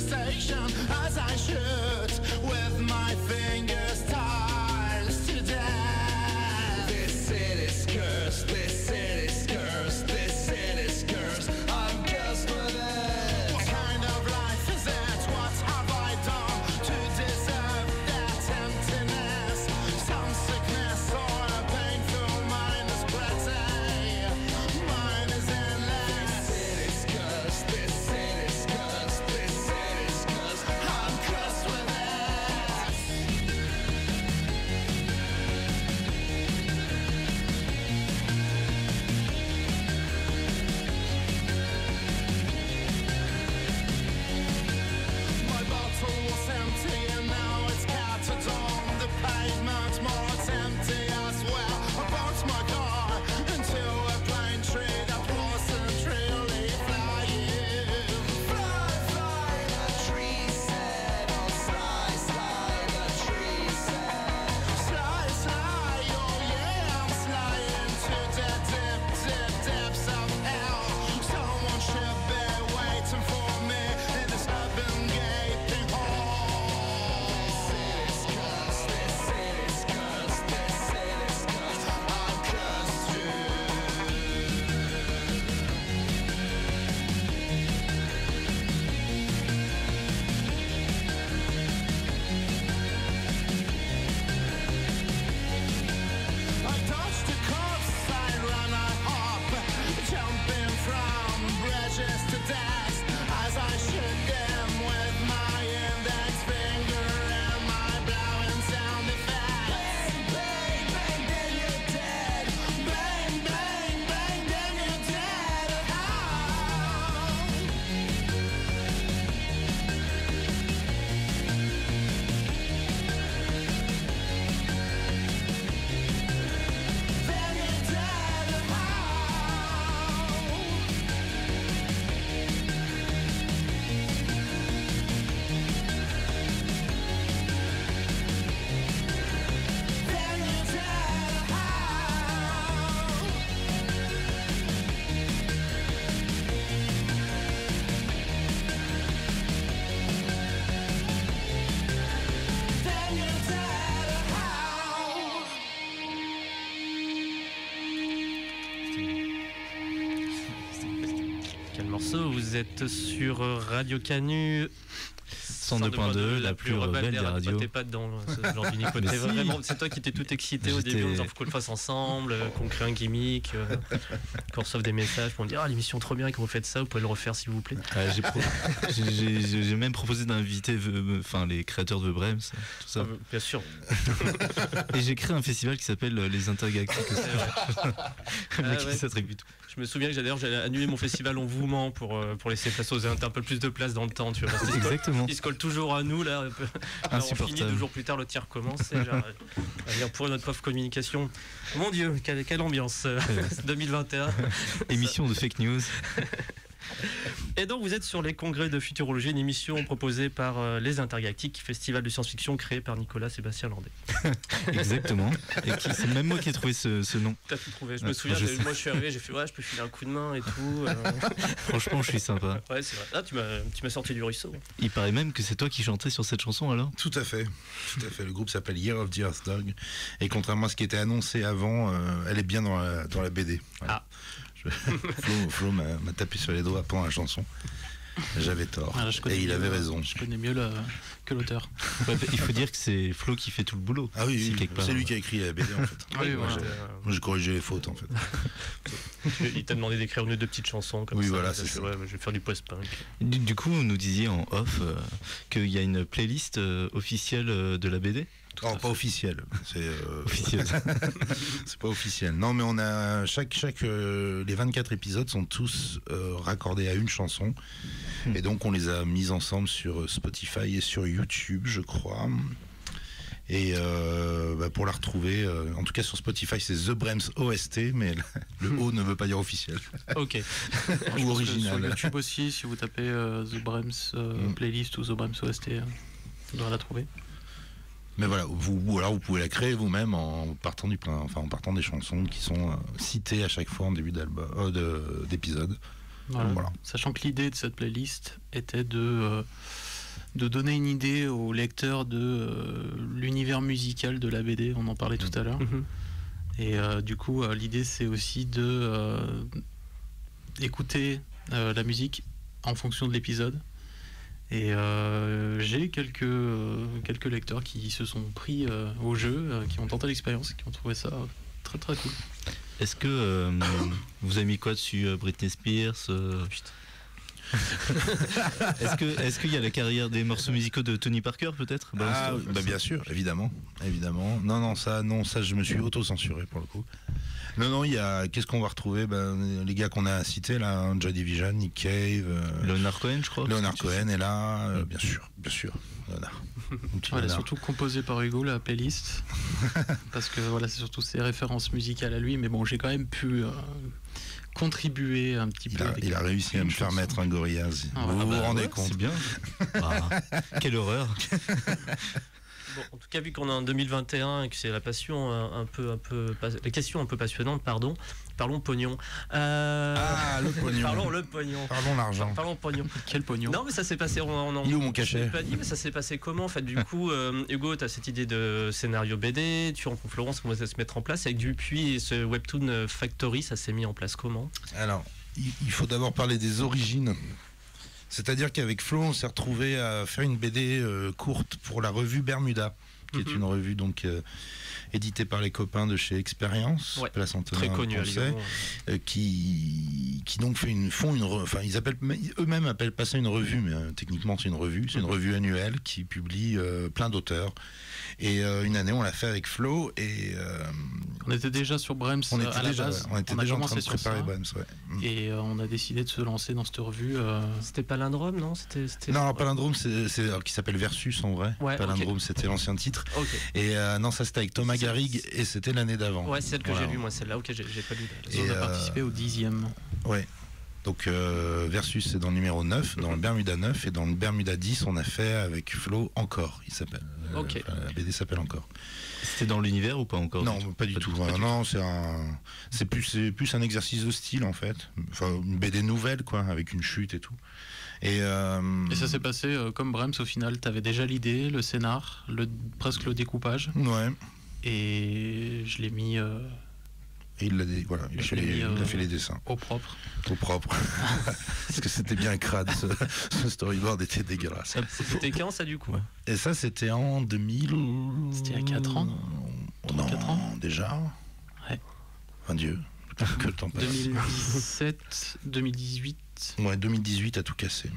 Speaker 5: station as I shoot with my fingers ties to death. This city's cursed, this city's cursed, this city's cursed. I'm cursed with it. What kind of life is it? What have I done to deserve that emptiness? Some sickness or a painful mind is pretty. Mine is endless. This city's cursed, this city's cursed, this city's cursed. I'm cursed with it. My bottle was empty and now it's scattered on the pavement. More it's empty as well. I bounced my car into a pine tree that wasn't really flying. Fly, fly, the tree said. Oh, sly, sly, the tree said. Sly, sly, oh yeah, I'm sliding to the depths of hell. Someone should be waiting for me in this urban gaping hole. This city's cursed, this city's cursed, this city's cursed. I'm cursed too. I touched the cops, I ran, I hop, jumping from bridges to decks as I shoot them with my index finger and my blowing sound effects. Bang, bang, bang, then you're dead. Bang, bang, bang, then you're dead. Then you're dead. Then you're dead. Then you're dead.
Speaker 1: Quel morceau? Vous êtes sur Radio Canu
Speaker 2: 102.2, la plus rebelle des radios.
Speaker 1: T'es pas dedans, ce genre d'unico.
Speaker 2: Mais si.
Speaker 1: Vraiment, c'est toi qui t'es tout excité au début en disant faut qu'on le fasse ensemble, qu'on crée un gimmick, qu'on reçoive des messages pour me dire l'émission trop bien, que vous faites ça, vous pouvez le refaire s'il vous plaît.
Speaker 2: J'ai même proposé d'inviter les créateurs de The Brems, tout ça.
Speaker 1: Bien sûr.
Speaker 2: Et j'ai créé un festival qui s'appelle Les Intergalactiques aussi. Le mec qui s'attribue tout.
Speaker 1: Je me souviens que j'allais annuler mon festival en Voumant pour laisser place aux Inter, un peu plus de place dans le temps, tu vois. Parce qu'ils
Speaker 2: Exactement.
Speaker 1: Ils se collent toujours à nous là. Alors, on finit 2 jours plus tard, le tir recommence. Et genre, pour notre pauvre communication. Mon Dieu, quelle ambiance 2021.
Speaker 2: Émission de fake news.
Speaker 1: Et donc vous êtes sur les congrès de futurologie, une émission proposée par les Intergalactiques, festival de science-fiction créé par Nicolas Sébastien Landais.
Speaker 2: Exactement. Et c'est même moi qui ai trouvé ce nom.
Speaker 1: T'as tout trouvé. Je me souviens, moi je suis arrivé, j'ai fait je peux filer un coup de main et tout.
Speaker 2: Franchement, je suis sympa.
Speaker 1: Ouais, c'est vrai. Ah, tu m'as sorti du ruisseau.
Speaker 2: Il paraît même que c'est toi qui chantais sur cette chanson alors.
Speaker 3: Tout à fait. Le groupe s'appelle Year of the Earth Dog. Et contrairement à ce qui était annoncé avant, elle est bien dans la BD. Voilà. Flo m'a tapé sur les doigts pendant la chanson. J'avais tort. Et il avait raison.
Speaker 4: Je connais mieux que l'auteur.
Speaker 2: Ouais, il faut dire que c'est Flo qui fait tout le boulot.
Speaker 3: Ah oui, c'est lui qui a écrit la BD en fait.
Speaker 4: Oui,
Speaker 3: moi j'ai corrigé les fautes en fait.
Speaker 1: Il t'a demandé d'écrire une ou deux petites chansons comme ça.
Speaker 3: Oui, voilà, c'est ça.
Speaker 1: Ouais, je vais faire du post-punk.
Speaker 2: Du coup, vous nous disiez en off qu'il y a une playlist officielle de la BD.
Speaker 3: Oh, pas officiel. C'est
Speaker 2: officiel.
Speaker 3: C'est pas officiel. Non, mais on a les 24 épisodes sont tous raccordés à une chanson. Et donc on les a mis ensemble sur Spotify et sur YouTube, je crois. Et pour la retrouver, en tout cas sur Spotify, c'est The Brems OST, mais le O ne veut pas dire officiel.
Speaker 1: Ok.
Speaker 3: Ou original.
Speaker 4: Sur YouTube aussi, si vous tapez The Brems playlist ou The Brems OST, vous devrez la trouver.
Speaker 3: Mais voilà, vous pouvez la créer vous-même en partant des chansons qui sont citées à chaque fois en début d'épisode.
Speaker 4: Voilà. Sachant que l'idée de cette playlist était de donner une idée au lecteur de l'univers musical de la BD. On en parlait tout à l'heure. Et du coup, l'idée, c'est aussi de écouter la musique en fonction de l'épisode. Et j'ai quelques lecteurs qui se sont pris au jeu, qui ont tenté l'expérience, qui ont trouvé ça très très cool.
Speaker 2: Est-ce que vous avez mis quoi dessus, Britney Spears
Speaker 1: Putain.
Speaker 2: Est-ce qu'il y a la carrière des morceaux musicaux de Tony Parker peut-être?
Speaker 3: Bien sûr, évidemment. Non, ça je me suis auto-censuré pour le coup. Non, il y a, qu'est-ce qu'on va retrouver? Les gars qu'on a cités là, hein, Joy Division, Nick Cave,
Speaker 2: Leonard Cohen, je crois.
Speaker 3: Leonard Cohen est là, bien sûr, Leonard.
Speaker 4: Voilà, surtout composé par Hugo, la playlist. Parce que voilà, c'est surtout ses références musicales à lui, mais bon, j'ai quand même pu contribuer un petit peu.
Speaker 3: Il a réussi à me faire mettre un Gorillaz. Vous vous rendez compte?
Speaker 2: C'est bien. Quelle horreur.
Speaker 1: Bon, en tout cas, vu qu'on est en 2021 et que c'est la passion la question un peu passionnante, pardon. Parlons pognon.
Speaker 3: Le pognon.
Speaker 1: Parlons le pognon.
Speaker 3: Parlons l'argent.
Speaker 1: Parlons pognon.
Speaker 4: Quel pognon?
Speaker 1: Non, mais ça s'est passé.
Speaker 3: Il est où mon cachet?
Speaker 1: Je l'ai pas dit, mais ça s'est passé comment en fait? Du coup, Hugo, tu as cette idée de scénario BD, tu rencontres Florence, comment ça se mettre en place avec Dupuis et ce Webtoon Factory, ça s'est mis en place comment?
Speaker 3: Alors, il faut d'abord parler des origines. C'est-à-dire qu'avec Flo, on s'est retrouvé à faire une BD courte pour la revue Bermuda, qui est une revue donc éditée par les copains de chez Expérience, Place Antonin,
Speaker 1: très connu,
Speaker 3: qui donc eux-mêmes appellent pas ça une revue, mais techniquement c'est une revue. C'est une revue annuelle qui publie plein d'auteurs. Et une année, on l'a fait avec Flo et
Speaker 4: on était déjà sur Brems à la base.
Speaker 3: On était déjà en train de préparer Brems,
Speaker 4: et on a décidé de se lancer dans cette revue.
Speaker 1: C'était Palindrome, non?
Speaker 3: Non, Palindrome, c'est qui s'appelle Versus en vrai. Palindrome, c'était l'ancien titre. Et non, ça c'était avec Thomas Garrigue et c'était l'année d'avant.
Speaker 1: Ouais, c'est celle que j'ai lue, moi, celle-là. Ok, j'ai pas lu.
Speaker 4: Et on a participé au 10e.
Speaker 3: Ouais. Donc Versus, c'est dans le numéro 9, dans le Bermuda 9, et dans le Bermuda 10, on a fait avec Flo Encore, il s'appelle. La BD s'appelle Encore.
Speaker 2: C'était dans l'univers ou pas encore?
Speaker 3: Non, pas du tout. Non, c'est plus un exercice de style en fait. Enfin, une BD nouvelle quoi, avec une chute et tout. Et
Speaker 4: ça s'est passé comme Brems au final. T'avais déjà l'idée, le scénar, presque le découpage.
Speaker 3: Ouais.
Speaker 4: Et je l'ai mis.
Speaker 3: Et il a fait les dessins.
Speaker 4: Au propre.
Speaker 3: Parce que c'était bien crade, ce storyboard était dégueulasse.
Speaker 1: C'était quand ça du coup?
Speaker 3: Et ça c'était en 2000...
Speaker 4: C'était il y a 4 ans.
Speaker 3: 4 ans déjà.
Speaker 4: Ouais.
Speaker 3: Enfin Dieu, que le temps passe.
Speaker 4: 2017, 2018.
Speaker 3: Ouais, 2018 a tout cassé.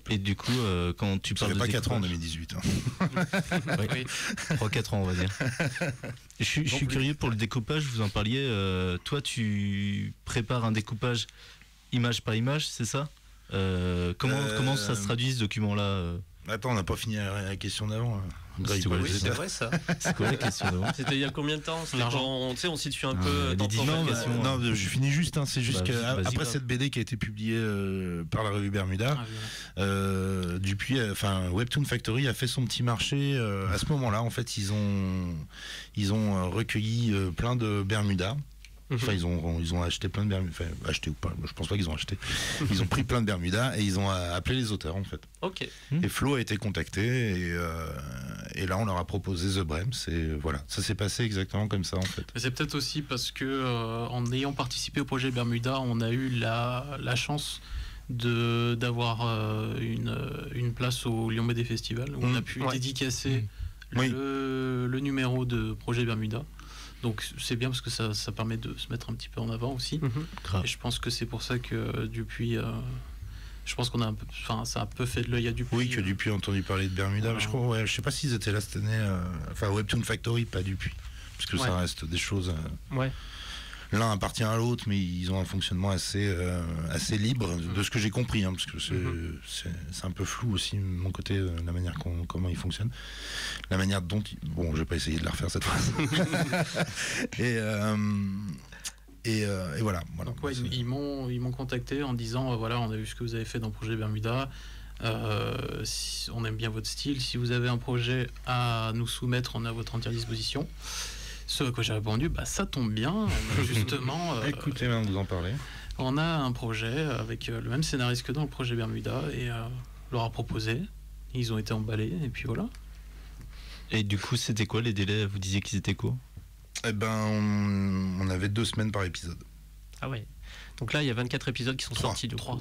Speaker 2: Et du coup, quand tu parles de...
Speaker 3: Ça fait pas 4 ans en 2018.
Speaker 2: Oui. 3-4 ans, on va dire. Je suis curieux pour le découpage, vous en parliez. Toi, tu prépares un découpage image par image, c'est ça? Comment ça se traduit ce document-là?
Speaker 3: Attends, on n'a pas fini la question d'avant.
Speaker 1: C'est vrai ça.
Speaker 2: C'est quoi la question d'avant?
Speaker 1: C'était il y a combien de temps?
Speaker 4: L'argent.
Speaker 1: On situe un peu.
Speaker 3: Non, je finis juste. C'est juste qu'après cette BD qui a été publiée par la revue Bermuda, Dupuis, Webtoon Factory a fait son petit marché. À ce moment-là, en fait, ils ont recueilli plein de Bermuda. Enfin, ils ont acheté plein de Bermuda. Enfin, acheté ou pas, je pense pas qu'ils ont acheté. Ils ont pris plein de Bermuda et ils ont appelé les auteurs en fait.
Speaker 1: Ok.
Speaker 3: Et Flo a été contacté et là on leur a proposé The Brems et voilà, ça s'est passé exactement comme ça en fait.
Speaker 4: Mais c'est peut-être aussi parce que en ayant participé au projet Bermuda, on a eu la chance d'avoir une place au Lyon BD Festival où on a pu dédicacer le numéro de projet Bermuda. Donc c'est bien parce que ça permet de se mettre un petit peu en avant aussi. Et je pense que c'est pour ça que Dupuis, je pense qu'on a ça a un peu fait de l'œil à Dupuis.
Speaker 3: Oui, que Dupuis a entendu parler de Bermuda. Je crois, je sais pas s'ils étaient là cette année. Webtoon Factory, pas Dupuis, parce que ça reste des choses. L'un appartient à l'autre, mais ils ont un fonctionnement assez libre, de ce que j'ai compris, hein, parce que c'est un peu flou aussi de mon côté, la manière comment ils fonctionnent, la manière dont bon, je vais pas essayer de la refaire cette fois. et voilà.
Speaker 4: Donc ils m'ont contacté en disant voilà, on a vu ce que vous avez fait dans le projet Bermuda. On aime bien votre style. Si vous avez un projet à nous soumettre, on est à votre entière disposition. Ce à quoi j'ai répondu, ça tombe bien, justement.
Speaker 3: Écoutez, vous en parlez.
Speaker 4: On a un projet avec le même scénariste que dans le projet Bermuda et leur a proposé. Ils ont été emballés et puis voilà.
Speaker 2: Et du coup, c'était quoi les délais? Vous disiez qu'ils étaient courts?
Speaker 3: Eh ben, on avait 2 semaines par épisode.
Speaker 1: Ah ouais. Donc là, il y a 24 épisodes qui sont sortis.
Speaker 3: 3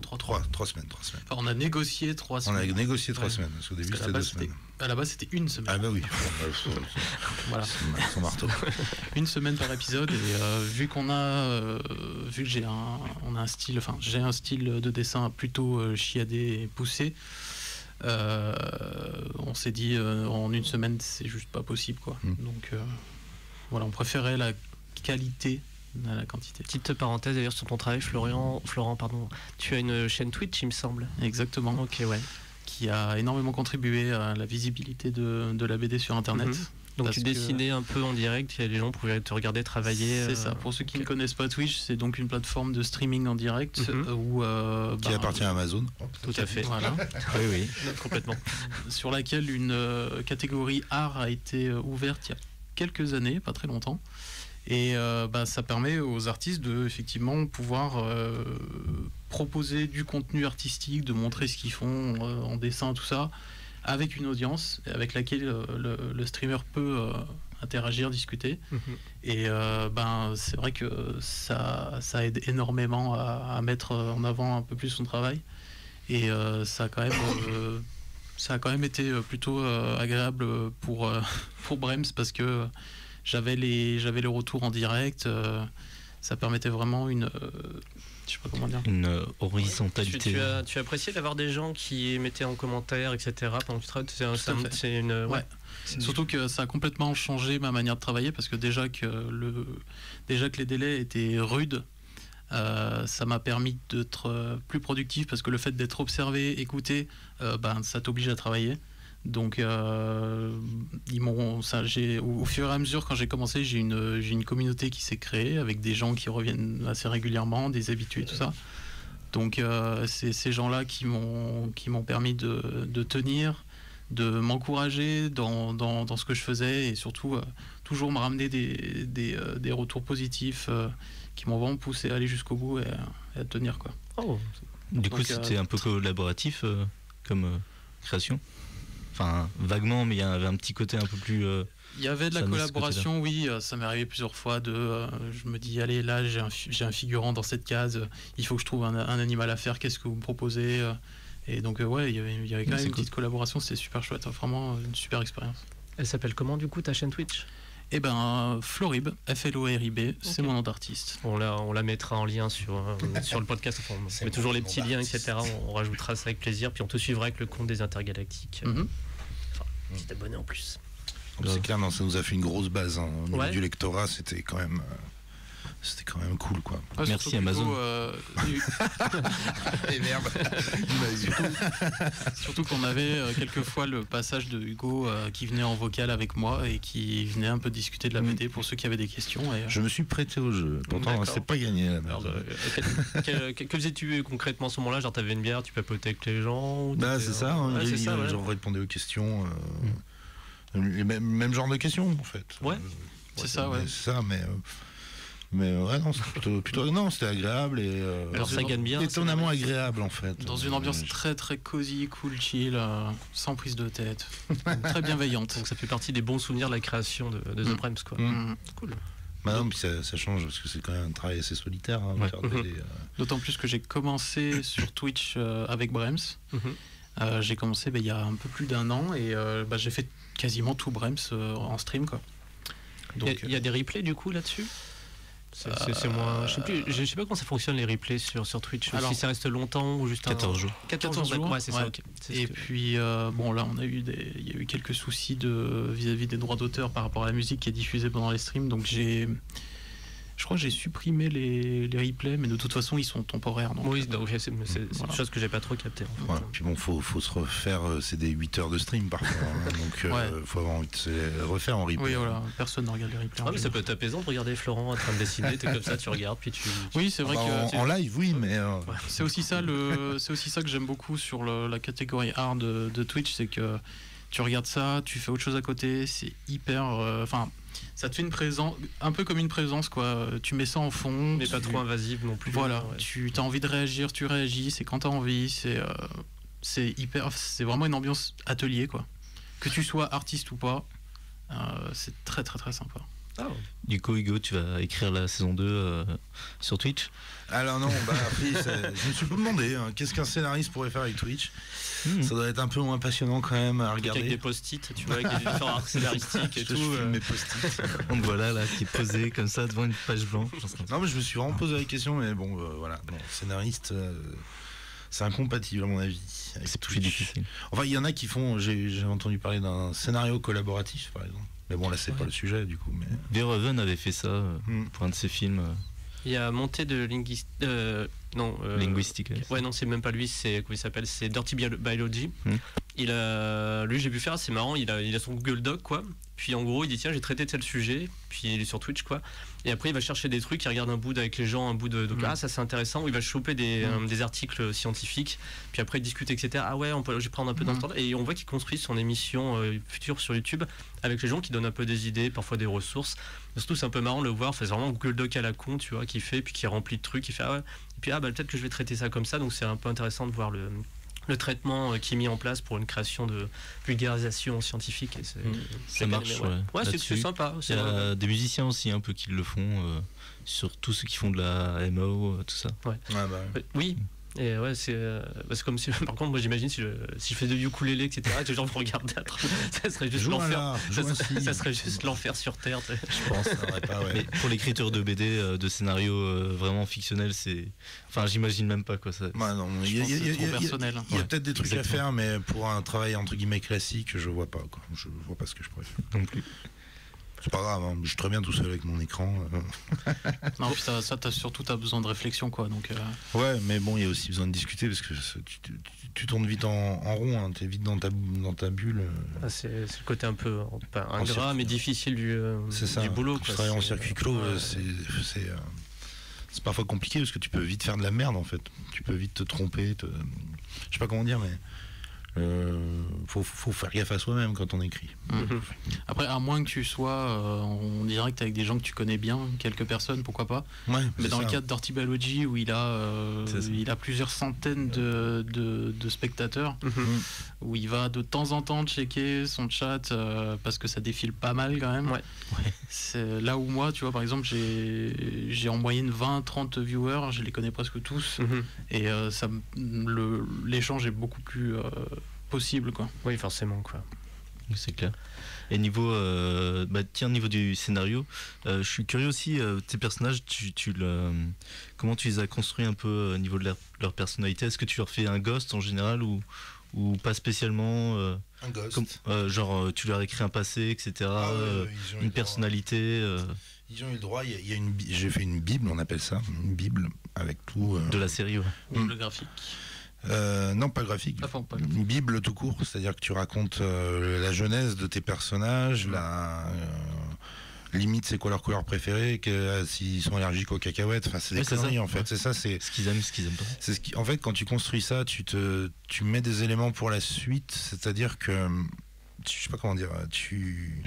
Speaker 3: semaines.
Speaker 4: Enfin, on a négocié 3 semaines.
Speaker 3: On a négocié 3 semaines, parce qu'au début c'était 2 semaines.
Speaker 4: À la base, c'était 1 semaine.
Speaker 3: Ah bah oui.
Speaker 4: Voilà.
Speaker 3: Son marteau.
Speaker 4: 1 semaine par épisode, et vu qu'on a, vu que j'ai un style, enfin j'ai un style de dessin plutôt chiadé et poussé, on s'est dit en 1 semaine c'est juste pas possible quoi. Donc voilà, on préférait la qualité à la quantité.
Speaker 1: Petite parenthèse d'ailleurs sur ton travail, Florent, pardon. Tu as une chaîne Twitch, il me semble.
Speaker 4: Exactement.
Speaker 1: Ok, ouais.
Speaker 4: Qui a énormément contribué à la visibilité de la BD sur Internet.
Speaker 1: Donc tu dessinais un peu en direct, et les gens pouvaient te regarder travailler.
Speaker 4: C'est ça. Pour ceux qui ne connaissent pas Twitch, c'est donc une plateforme de streaming en direct où
Speaker 3: qui appartient à Amazon.
Speaker 1: Tout à fait.
Speaker 4: Voilà.
Speaker 2: Oui.
Speaker 1: Complètement.
Speaker 4: Sur laquelle une catégorie art a été ouverte il y a quelques années, pas très longtemps. Et ça permet aux artistes de effectivement pouvoir proposer du contenu artistique, de montrer ce qu'ils font en dessin, tout ça, avec une audience avec laquelle le streamer peut interagir, discuter. Et c'est vrai que ça aide énormément à mettre en avant un peu plus son travail. Et ça a quand même été plutôt agréable pour Brems, parce que j'avais les retours en direct, ça permettait vraiment une je sais pas comment dire.
Speaker 2: Une horizontalité.
Speaker 1: Tu as apprécié d'avoir des gens qui mettaient en commentaire, etc. pendant que tu travailles. C'est une.
Speaker 4: Ouais. Surtout que ça a complètement changé ma manière de travailler, parce que déjà que les délais étaient rudes, ça m'a permis d'être plus productif, parce que le fait d'être observé, écouté, ça t'oblige à travailler. Donc au fur et à mesure, quand j'ai commencé, j'ai une communauté qui s'est créée avec des gens qui reviennent assez régulièrement, des habitués, tout ça. Donc c'est ces gens-là qui m'ont permis de tenir, de m'encourager dans ce que je faisais, et surtout toujours me ramener des retours positifs qui m'ont vraiment poussé à aller jusqu'au bout et à tenir quoi.
Speaker 2: Du coup, c'était un peu collaboratif comme création. Enfin, vaguement, mais il y avait un petit côté un peu plus...
Speaker 4: il y avait de la collaboration, oui. Ça m'est arrivé plusieurs fois je me dis, allez, là, j'ai un figurant dans cette case. Il faut que je trouve un animal à faire. Qu'est-ce que vous me proposez? Et donc, il y avait quand même une petite collaboration. C'était super chouette. Vraiment, une super expérience.
Speaker 1: Elle s'appelle comment, du coup, ta chaîne Twitch?
Speaker 4: Florib, F-L-O-R-I-B, c'est mon nom d'artiste.
Speaker 1: On la mettra en lien sur le podcast. Enfin, on met toujours les petits liens, etc. On rajoutera ça avec plaisir. Puis on te suivra avec le compte des Intergalactiques. Petit abonné en plus.
Speaker 3: C'est clair, non, ça nous a fait une grosse base. Au niveau du lectorat, c'était quand même cool, quoi.
Speaker 2: Merci Amazon.
Speaker 3: Et merde.
Speaker 4: Surtout qu'on avait quelquefois le passage de Hugo qui venait en vocal avec moi et qui venait un peu discuter de la BD pour ceux qui avaient des questions.
Speaker 3: Je me suis prêté au jeu. Pourtant, c'est pas gagné.
Speaker 1: Que faisais-tu concrètement à ce moment-là? Genre, t'avais une bière, tu papotais avec les gens?
Speaker 3: C'est ça. Genre, répondais aux questions. Les mêmes genre de questions, en fait.
Speaker 4: Ouais. C'est ça, ouais.
Speaker 3: C'est ça, mais ouais, non, c'était plutôt non, c'était agréable et
Speaker 1: alors ça gagne bien,
Speaker 3: étonnamment agréable en fait.
Speaker 4: Dans une ambiance très très cosy, cool, chill, sans prise de tête, très bienveillante.
Speaker 1: Donc ça fait partie des bons souvenirs de la création de The Brems, quoi.
Speaker 4: Cool.
Speaker 3: Non, puis ça change parce que c'est quand même un travail assez solitaire.
Speaker 4: D'autant plus que j'ai commencé sur Twitch avec Brems. J'ai commencé il y a un peu plus d'1 an et j'ai fait quasiment tout Brems en stream, quoi.
Speaker 1: Donc il y a des replays du coup là-dessus? C'est moins. Je sais pas comment ça fonctionne les replays sur Twitch. Alors, si ça reste longtemps ou juste
Speaker 2: 14 jours.
Speaker 4: 14 jours.
Speaker 1: Ouais, c'est ça. Okay.
Speaker 4: Et puis là, il y a eu quelques soucis vis-à-vis des droits d'auteur par rapport à la musique qui est diffusée pendant les streams. Donc je crois que j'ai supprimé les replays, mais de toute façon ils sont temporaires. Donc,
Speaker 1: oui, c'est une chose que j'ai pas trop capté. En fait.
Speaker 3: Ouais, puis bon, faut se refaire. C'est des 8 heures de stream parfois, donc faut avoir envie de se refaire en replay.
Speaker 4: Oui, voilà, personne ne regarde les replays.
Speaker 1: Mais ça peut être apaisant de regarder Florent en train de dessiner. T'es comme ça, tu regardes, puis tu.
Speaker 4: Oui, c'est vrai que
Speaker 3: en live, oui, mais
Speaker 4: c'est aussi ça que j'aime beaucoup sur la catégorie art de Twitch, c'est que tu regardes ça, tu fais autre chose à côté, c'est hyper. Ça te fait une présence, un peu comme une présence, quoi. Tu mets ça en fond.
Speaker 1: Mais pas trop invasive non plus.
Speaker 4: Voilà, tu as envie de réagir, tu réagis, c'est quand tu as envie, c'est c'est vraiment une ambiance atelier, quoi. Que tu sois artiste ou pas, c'est très très très sympa.
Speaker 2: Du coup, Hugo, tu vas écrire la saison 2 sur Twitch?
Speaker 3: Alors non, après, je me suis pas demandé qu'est-ce qu'un scénariste pourrait faire avec Twitch. Ça doit être un peu moins passionnant quand même à regarder.
Speaker 1: Avec des post-it, tu vois, avec des différents arcs scénaristiques et tout.
Speaker 3: Mes post-it.
Speaker 2: Donc voilà, là, qui est posé comme ça devant une page blanche.
Speaker 3: Non, mais je me suis vraiment posé la question, mais bon, voilà, non, scénariste, c'est incompatible à mon avis.
Speaker 2: C'est plus difficile.
Speaker 3: Enfin, il y en a qui font, j'ai entendu parler d'un scénario collaboratif, par exemple. Mais bon, là, c'est pas le sujet, du coup. Mais...
Speaker 2: Verhoeven avait fait ça pour un de ses films.
Speaker 1: Il y a monté de
Speaker 2: linguistique.
Speaker 1: Ouais, non, c'est même pas lui, c'est comment il s'appelle, c'est Dirty Biology. Lui, j'ai pu faire, c'est marrant, il a son Google Doc, quoi. Puis en gros, il dit tiens, j'ai traité tel sujet, puis il est sur Twitch, quoi. Et après, il va chercher des trucs, il regarde un bout avec les gens, un bout de ah, ça c'est intéressant, ou il va choper des articles scientifiques, puis après il discute, etc. Ah ouais, je vais prendre un peu dans le temps. Et on voit qu'il construit son émission future sur YouTube avec les gens qui donnent un peu des idées, parfois des ressources. Mais surtout, c'est un peu marrant de le voir, c'est vraiment Google Doc à la con, tu vois, qui fait, puis qui remplit de trucs, il fait ah ouais. Et puis peut-être que je vais traiter ça comme ça, donc c'est un peu intéressant de voir le traitement qui est mis en place pour une création de vulgarisation scientifique. Et
Speaker 2: ça marche,
Speaker 1: ouais, c'est sympa.
Speaker 2: Il y a des musiciens aussi un peu qui le font, sur tous ceux qui font de la MAO, tout ça.
Speaker 1: Ouais. Oui. Et ouais, c'est comme si. Par contre, moi j'imagine si je fais de ukulélé, etc., et que les gens me regardent, ça serait juste l'enfer. Ça serait juste l'enfer sur Terre.
Speaker 3: Je pense, ça aurait pas, ouais.
Speaker 2: Mais pour l'écriture de BD, de scénarios vraiment fictionnels, c'est. Enfin, j'imagine même pas quoi ça.
Speaker 3: Non, il y a peut-être des trucs à faire, mais pour un travail entre guillemets classique, je vois pas, quoi. Je vois pas ce que je pourrais faire.
Speaker 2: Non plus.
Speaker 3: C'est pas grave, je suis très bien tout seul avec mon écran.
Speaker 4: Non, puis ça, t'as besoin de réflexion, quoi. Donc,
Speaker 3: ouais, mais bon, il y a aussi besoin de discuter parce que tu tournes vite en rond, t'es vite dans ta bulle.
Speaker 1: C'est le côté un peu ingrat, mais difficile du boulot.
Speaker 3: Tu travailles en circuit clos, c'est parfois compliqué parce que tu peux vite faire de la merde en fait. Tu peux vite te tromper. Je sais pas comment dire, mais. Faut faire gaffe à soi-même quand on écrit.
Speaker 4: Après, à moins que tu sois en direct avec des gens que tu connais bien, quelques personnes, pourquoi pas.
Speaker 3: Ouais,
Speaker 4: mais dans le cas de Dirty Biology, où il a plusieurs centaines de spectateurs, où il va de temps en temps checker son chat parce que ça défile pas mal quand même. C'est là où moi, tu vois, par exemple, j'ai en moyenne 20-30 viewers, je les connais presque tous, et l'échange est beaucoup plus possible, quoi.
Speaker 1: Oui, forcément, quoi.
Speaker 2: C'est clair. Et niveau du scénario, je suis curieux aussi, tes personnages, comment tu les as construits un peu au niveau de leur personnalité? Est-ce que tu leur fais un ghost en général ou pas spécialement
Speaker 3: un ghost
Speaker 2: genre tu leur écris un passé, etc. Une personnalité
Speaker 3: Ils ont eu le droit, j'ai fait une bible, on appelle ça, une bible avec tout.
Speaker 2: De la série, ouais.
Speaker 4: Bible graphique.
Speaker 3: Non, pas graphique. Une bible tout court, c'est-à-dire que tu racontes la genèse de tes personnages, limite c'est quoi leur couleur préférée, s'ils sont allergiques aux cacahuètes, enfin c'est des conneries en fait. C'est ça, c'est
Speaker 2: ce qu'ils aiment, ce qu'ils aiment pas.
Speaker 3: En fait, quand tu construis ça, tu mets des éléments pour la suite, c'est-à-dire que je sais pas comment dire, tu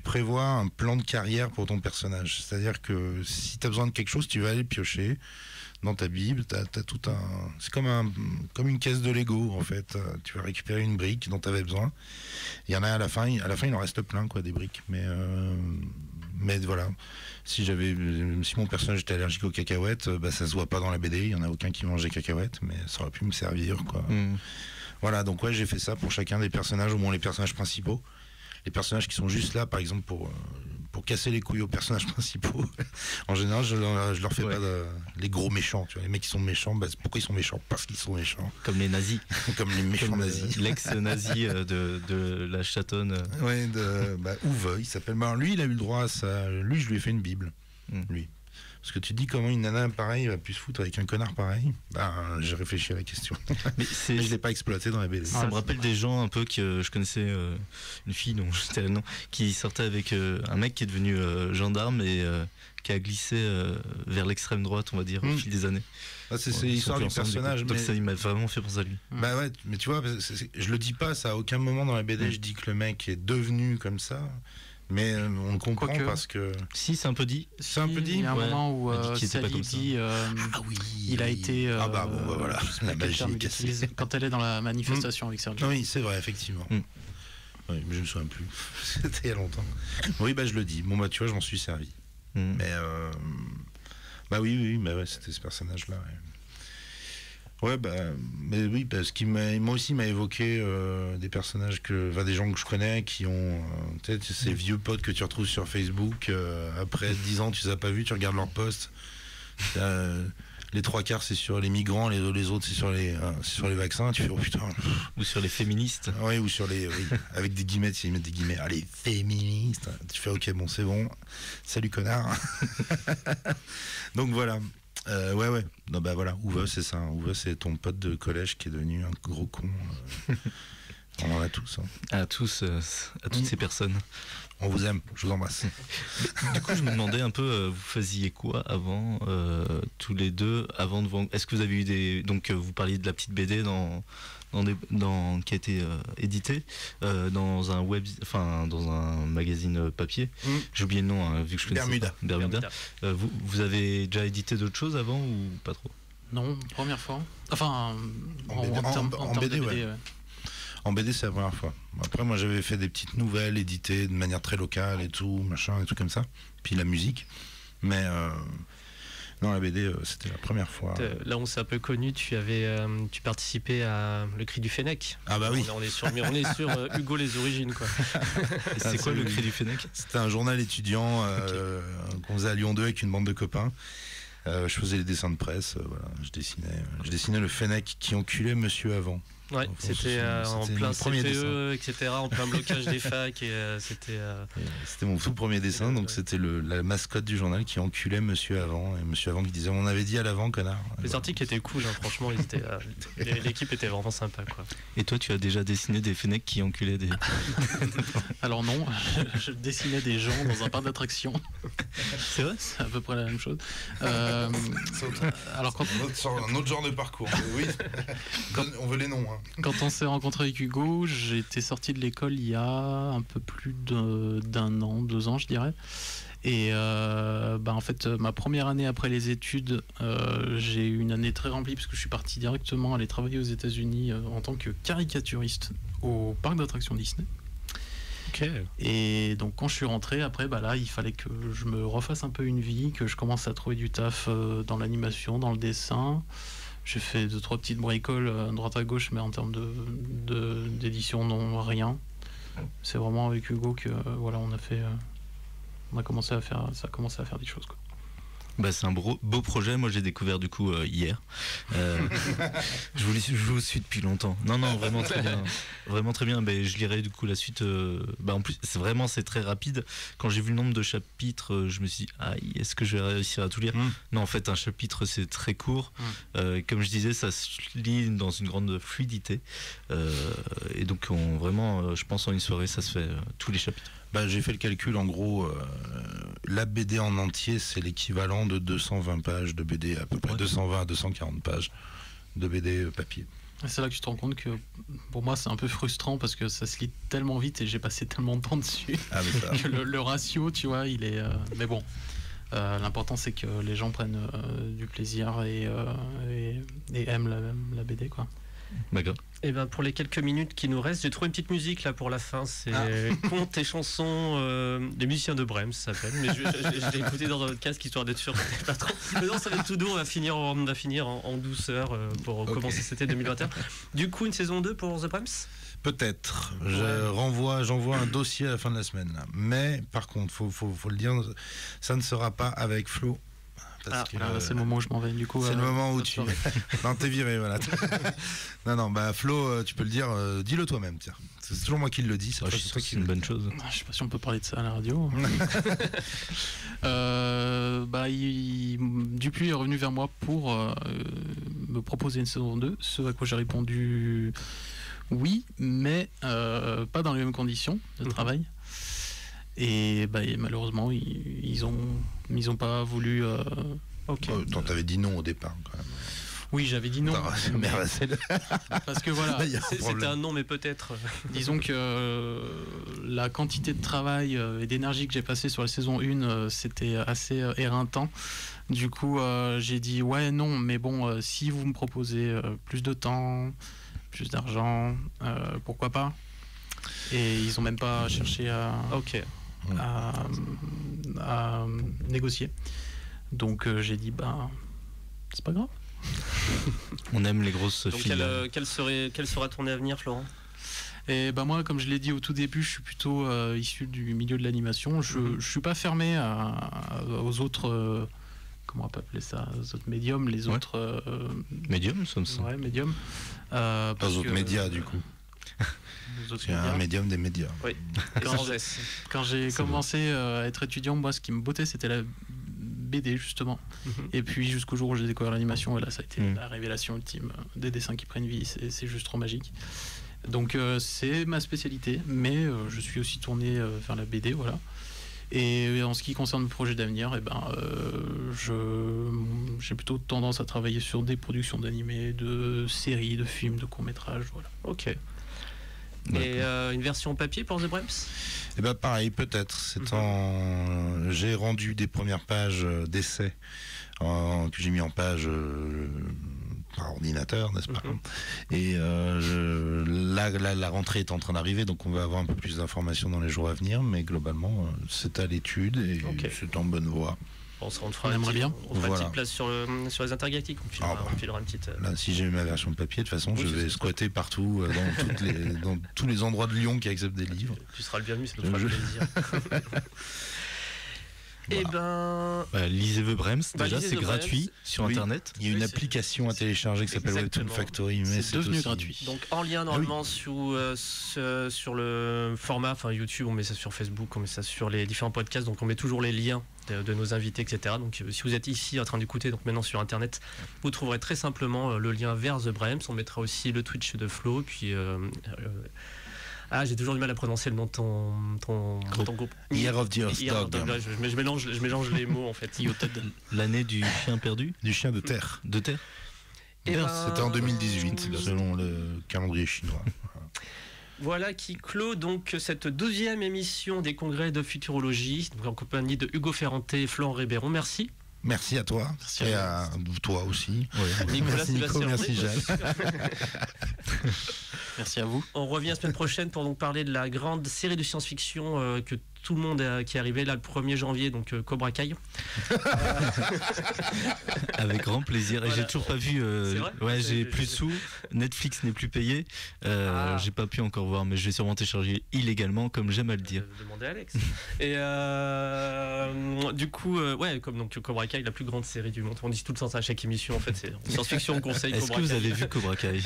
Speaker 3: prévois un plan de carrière pour ton personnage. C'est-à-dire que si tu as besoin de quelque chose, tu vas aller piocher dans ta Bible, t'as tout c'est comme une caisse de Lego en fait. Tu vas récupérer une brique dont tu avais besoin. Il y en a à la fin il en reste plein, quoi, des briques. Mais voilà. Si mon personnage était allergique aux cacahuètes, ça se voit pas dans la BD. Il y en a aucun qui mange des cacahuètes, mais ça aurait pu me servir, quoi. Voilà, donc ouais, j'ai fait ça pour chacun des personnages, au moins les personnages principaux. Les personnages qui sont juste là, par exemple, pour casser les couilles aux personnages principaux. En général, je leur fais pas les gros méchants. Tu vois, les mecs qui sont méchants, pourquoi ils sont méchants? Parce qu'ils sont méchants.
Speaker 2: Comme les nazis.
Speaker 3: Comme les méchants nazis.
Speaker 2: L'ex-nazi de la chatonne.
Speaker 3: Ouais, Uwe, il s'appelle. Lui, il a eu le droit à ça. Lui, je lui ai fait une Bible. Lui. Parce que tu dis comment une nana pareille va plus se foutre avec un connard pareil. J'ai réfléchi à la question. Mais je l'ai pas exploité dans la BD.
Speaker 2: Ça me rappelle des gens un peu que je connaissais, une fille dont je le nom, qui sortait avec un mec qui est devenu gendarme et qui a glissé vers l'extrême droite, on va dire, au fil des années.
Speaker 3: C'est l'histoire du personnage.
Speaker 2: Donc ça, il m'a vraiment fait penser à lui.
Speaker 3: Bah ouais, mais tu vois, je le dis pas, ça à aucun moment dans la BD je dis que le mec est devenu comme ça. Mais on le comprend
Speaker 4: Quoique.
Speaker 3: parce que...
Speaker 2: Si, c'est un peu dit.
Speaker 3: C'est un peu dit.
Speaker 4: Il y a un
Speaker 2: Ouais.
Speaker 4: moment où
Speaker 2: On a dit qu'il était pas
Speaker 4: Sally
Speaker 2: comme ça.
Speaker 4: dit
Speaker 3: Ah oui.
Speaker 4: il a été
Speaker 3: Ah bah bon, bah voilà,
Speaker 4: je sais pas
Speaker 3: la
Speaker 4: quel
Speaker 3: magie
Speaker 4: terme
Speaker 3: est
Speaker 4: il
Speaker 3: cassée.
Speaker 4: utilise, quand elle est dans la manifestation avec Sergio.
Speaker 3: Oui, c'est vrai, effectivement.
Speaker 2: Mm.
Speaker 3: Oui, mais je me souviens plus. C'était il y a longtemps. Oui, bah je le dis. Bon, bah tu vois, je m'en suis servi. Mais bah oui, bah ouais, c'était ce personnage-là. Ouais, bah, mais oui, parce qu'il moi aussi m'a évoqué des personnages des gens que je connais qui ont, tu sais, ces vieux potes que tu retrouves sur Facebook. Après 10 ans, tu les as pas vus, tu regardes leurs posts. Les 3/4 c'est sur les migrants, les autres c'est sur les vaccins. Tu fais oh putain.
Speaker 2: Ou sur les féministes.
Speaker 3: Oui, ou sur les. Oui, avec des guillemets, ils mettent des guillemets. Ah, les féministes. Tu fais ok, bon, c'est bon. Salut connard. Donc voilà. Ouais. Non, bah voilà, Uwe, c'est ça. Uwe, c'est ton pote de collège qui est devenu un gros con. On en a tous. Hein.
Speaker 2: À tous, à toutes ces personnes.
Speaker 3: On vous aime, je vous embrasse.
Speaker 2: Du coup, je me demandais un peu, vous faisiez quoi avant, tous les deux, avant de vous... Est-ce que vous avez eu des... Donc, vous parliez de la petite BD qui a été éditée dans un dans un magazine papier. J'ai oublié le nom, hein, vu que je connais
Speaker 3: Bermuda.
Speaker 2: Vous avez déjà édité d'autres choses avant ou pas trop?
Speaker 4: Non, première fois. Enfin,
Speaker 3: En BD, ouais. En BD, c'est la première fois. Après, moi, j'avais fait des petites nouvelles éditées de manière très locale et tout, machin, et tout comme ça. Puis la musique. Mais non, la BD, c'était la première fois.
Speaker 1: Là, on s'est un peu connu. Tu participais à Le Cri du Fennec.
Speaker 3: Ah bah oui.
Speaker 1: On est sur Hugo les origines, quoi.
Speaker 2: C'est quoi le Cri du Fennec?
Speaker 3: C'était un journal étudiant qu'on faisait à Lyon 2 avec une bande de copains. Je faisais les dessins de presse, voilà, je dessinais le Fennec qui enculait monsieur avant.
Speaker 1: Ouais, c'était en plein CPE, etc., en plein blocage des facs. C'était
Speaker 3: mon tout premier dessin, donc c'était la mascotte du journal qui enculait monsieur avant. Et monsieur avant qui disait on avait dit à l'avant, connard.
Speaker 1: Les articles étaient cool, hein, franchement, l'équipe était vraiment sympa, quoi.
Speaker 2: Et toi, tu as déjà dessiné des Fennecs qui enculaient des...
Speaker 4: Alors non, je dessinais des gens dans un parc d'attractions.
Speaker 2: C'est vrai?
Speaker 4: C'est à peu près la même chose. Alors quand
Speaker 3: un autre genre de parcours. Oui. On veut les noms. Hein.
Speaker 4: Quand on s'est rencontré avec Hugo, j'étais sorti de l'école il y a un peu plus d'un an, 2 ans, je dirais. Et en fait, ma première année après les études, j'ai eu une année très remplie parce que je suis parti directement aller travailler aux États-Unis en tant que caricaturiste au parc d'attractions Disney.
Speaker 1: Okay.
Speaker 4: Et donc quand je suis rentré, après, là, il fallait que je me refasse un peu une vie, que je commence à trouver du taf dans l'animation, dans le dessin. J'ai fait 2-3 petites bricoles à droite à gauche, mais en termes d'édition, non, rien. C'est vraiment avec Hugo que voilà, ça a commencé à faire des choses, quoi.
Speaker 2: Bah, c'est un beau projet. Moi, j'ai découvert du coup hier. Je vous suis depuis longtemps. Non, vraiment très bien. Vraiment très bien. Ben, je lirai du coup la suite. En plus, c'est très rapide. Quand j'ai vu le nombre de chapitres, je me suis dit, est-ce que je vais réussir à tout lire? Non, en fait, un chapitre, c'est très court. Comme je disais, ça se lit dans une grande fluidité. Et donc, vraiment, je pense en une soirée, ça se fait tous les chapitres.
Speaker 3: J'ai fait le calcul, en gros, la BD en entier, c'est l'équivalent de 220 pages de BD, à peu près 220 à 240 pages de BD papier.
Speaker 4: Et c'est là que tu te rends compte que pour moi c'est un peu frustrant parce que ça se lit tellement vite et j'ai passé tellement de temps dessus que le ratio, tu vois, il est... mais bon, l'important c'est que les gens prennent du plaisir et aiment la BD, quoi.
Speaker 2: D'accord.
Speaker 1: Et pour les quelques minutes qui nous restent, j'ai trouvé une petite musique là pour la fin. C'est Contes et chansons des musiciens de Brême, ça s'appelle. Mais je l'ai écouté dans votre casque histoire d'être sûr que c'était pas trop. Mais non, ça va être tout doux. On va finir en douceur pour commencer cet été 2021. Du coup, une saison 2 pour The Brême?
Speaker 3: Peut-être. J'envoie un dossier à la fin de la semaine. Là. Mais par contre, faut le dire, ça ne sera pas avec Flo.
Speaker 4: C'est le moment où je m'en vais, du coup.
Speaker 3: C'est le moment où tu... Non, t'es viré, voilà. non, Flo, tu peux le dire, dis-le toi-même, tiens. C'est toujours moi qui le dis, c'est
Speaker 2: c'est une bonne chose.
Speaker 4: Je sais pas si on peut parler de ça à la radio. Dupuis est revenu vers moi pour me proposer une saison 2, ce à quoi j'ai répondu oui, mais pas dans les mêmes conditions de travail. Et malheureusement, ils ont pas voulu.
Speaker 3: T'avais dit non au départ, quand même.
Speaker 4: Oui, j'avais dit non.
Speaker 3: Non, merde,
Speaker 4: Parce que voilà,
Speaker 3: là, il y a un
Speaker 1: C'était
Speaker 3: problème.
Speaker 1: un non, mais peut-être.
Speaker 4: disons que la quantité de travail et d'énergie que j'ai passé sur la saison 1, c'était assez éreintant. Du coup, j'ai dit ouais, non, mais bon, si vous me proposez plus de temps, plus d'argent, pourquoi pas. Et ils ont même pas cherché
Speaker 1: Ok.
Speaker 4: à négocier. Donc j'ai dit bah c'est pas grave.
Speaker 2: On aime les grosses
Speaker 1: Donc
Speaker 2: filles.
Speaker 1: quel sera ton avenir, Florent?
Speaker 4: Et bah moi, comme je l'ai dit au tout début, je suis plutôt issu du milieu de l'animation. Je suis pas fermé aux autres comment on peut appeler ça, les autres médiums, les
Speaker 2: Ouais.
Speaker 4: autres
Speaker 2: Médium, somme ça.
Speaker 4: ouais, médiums.
Speaker 3: Aux autres médias, du coup.
Speaker 4: Les autres
Speaker 3: C'est un
Speaker 4: médias.
Speaker 3: médium des médias.
Speaker 1: Oui.
Speaker 4: Quand
Speaker 1: Sans
Speaker 4: j'ai-
Speaker 1: S.
Speaker 4: Quand j'ai
Speaker 2: C'est
Speaker 4: commencé à être étudiant, moi, ce qui me bottait, c'était la BD, justement.
Speaker 1: Mhm.
Speaker 4: Et puis, jusqu'au jour où j'ai découvert l'animation, et là, ça a été
Speaker 2: Mhm.
Speaker 4: la révélation ultime des dessins qui prennent vie. C'est juste trop magique. Donc, c'est ma spécialité, mais je suis aussi tourné vers la BD, voilà. Et en ce qui concerne le projet d'avenir, eh ben, j'ai plutôt tendance à travailler sur des productions d'animés, de séries, de films, de courts-métrages, voilà.
Speaker 1: Ok. Et
Speaker 2: D'accord.
Speaker 1: une version papier pour The Brems?
Speaker 3: Et ben pareil, peut-être. J'ai rendu des premières pages d'essais que j'ai mis en page par ordinateur, n'est-ce pas?
Speaker 1: Mhm.
Speaker 3: Et la rentrée est en train d'arriver, donc on va avoir un peu plus d'informations dans les jours à venir, mais globalement, c'est à l'étude et
Speaker 1: Ok.
Speaker 3: c'est en bonne voie.
Speaker 1: On fera
Speaker 4: On
Speaker 1: une
Speaker 4: aimerait
Speaker 1: petite-
Speaker 4: bien.
Speaker 1: On fera une
Speaker 3: Voilà.
Speaker 1: petite place sur les intergalactiques. On filera,
Speaker 3: Ah bah.
Speaker 1: on filera une petite.
Speaker 3: Là, si j'ai eu ma version de papier, de toute façon,
Speaker 1: Oui,
Speaker 3: je
Speaker 1: c'est
Speaker 3: vais
Speaker 1: ça.
Speaker 3: squatter partout, dans tous les endroits de Lyon qui acceptent des livres.
Speaker 1: Tu seras le bienvenu, ça nous fera
Speaker 3: Je-
Speaker 1: plaisir. Et
Speaker 3: Voilà.
Speaker 1: ben.
Speaker 2: Lisez The Brems,
Speaker 1: Bah,
Speaker 2: déjà,
Speaker 1: lisez
Speaker 2: c'est
Speaker 1: The
Speaker 2: gratuit
Speaker 1: Brems.
Speaker 2: sur
Speaker 3: Oui.
Speaker 2: Internet.
Speaker 3: Il y a une
Speaker 1: Oui, c'est-
Speaker 3: application à télécharger qui s'appelle
Speaker 1: Exactement.
Speaker 3: Webtoon Factory, mais
Speaker 4: C'est devenu
Speaker 3: aussi-
Speaker 4: gratuit.
Speaker 1: Donc en lien normalement sur le format, enfin YouTube, on met ça sur Facebook, on met ça sur les différents podcasts, donc on met toujours les liens de nos invités, etc. Donc si vous êtes ici en train d'écouter, donc maintenant sur Internet, vous trouverez très simplement le lien vers The Brems. On mettra aussi le Twitch de Flo, puis j'ai toujours du mal à prononcer le nom de ton groupe.
Speaker 3: Year of the Earth
Speaker 1: Year of
Speaker 3: Dog,
Speaker 1: the- je mélange les mots en fait.
Speaker 2: L'année du chien perdu
Speaker 3: du chien de terre.
Speaker 2: de terre.
Speaker 1: Et ben,
Speaker 3: C'était en 2018, selon le calendrier chinois.
Speaker 1: Voilà qui clôt donc cette 12e émission des congrès de futurologie, donc en compagnie de Hugo Ferranté et Florent Ribéron. Merci.
Speaker 3: Merci à toi
Speaker 4: Merci
Speaker 3: et
Speaker 4: à
Speaker 3: à toi aussi.
Speaker 1: Nicolas
Speaker 3: Merci Nico,
Speaker 1: Sébastien.
Speaker 3: merci Jacques.
Speaker 4: Merci à vous.
Speaker 1: On revient la semaine prochaine pour donc parler de la grande série de science-fiction que tout le monde qui est arrivé là le 1er janvier, donc Cobra Kai.
Speaker 2: Avec grand plaisir. Et
Speaker 1: Voilà.
Speaker 2: j'ai toujours pas vu.
Speaker 1: C'est vrai
Speaker 2: Ouais, j'ai
Speaker 1: C'est-
Speaker 2: plus de sous. Netflix n'est plus payé.
Speaker 1: Ah.
Speaker 2: J'ai pas pu encore voir, mais je vais sûrement télécharger illégalement, comme j'aime à le dire.
Speaker 1: Demandez à Alex. Et du coup, ouais, comme donc Cobra Kai, la plus grande série du monde. On dit tout le temps ça à chaque émission. En fait, c'est science-fiction, on conseille
Speaker 2: Est-ce
Speaker 1: Cobra
Speaker 2: que vous
Speaker 1: Kai.
Speaker 2: avez vu Cobra Kai?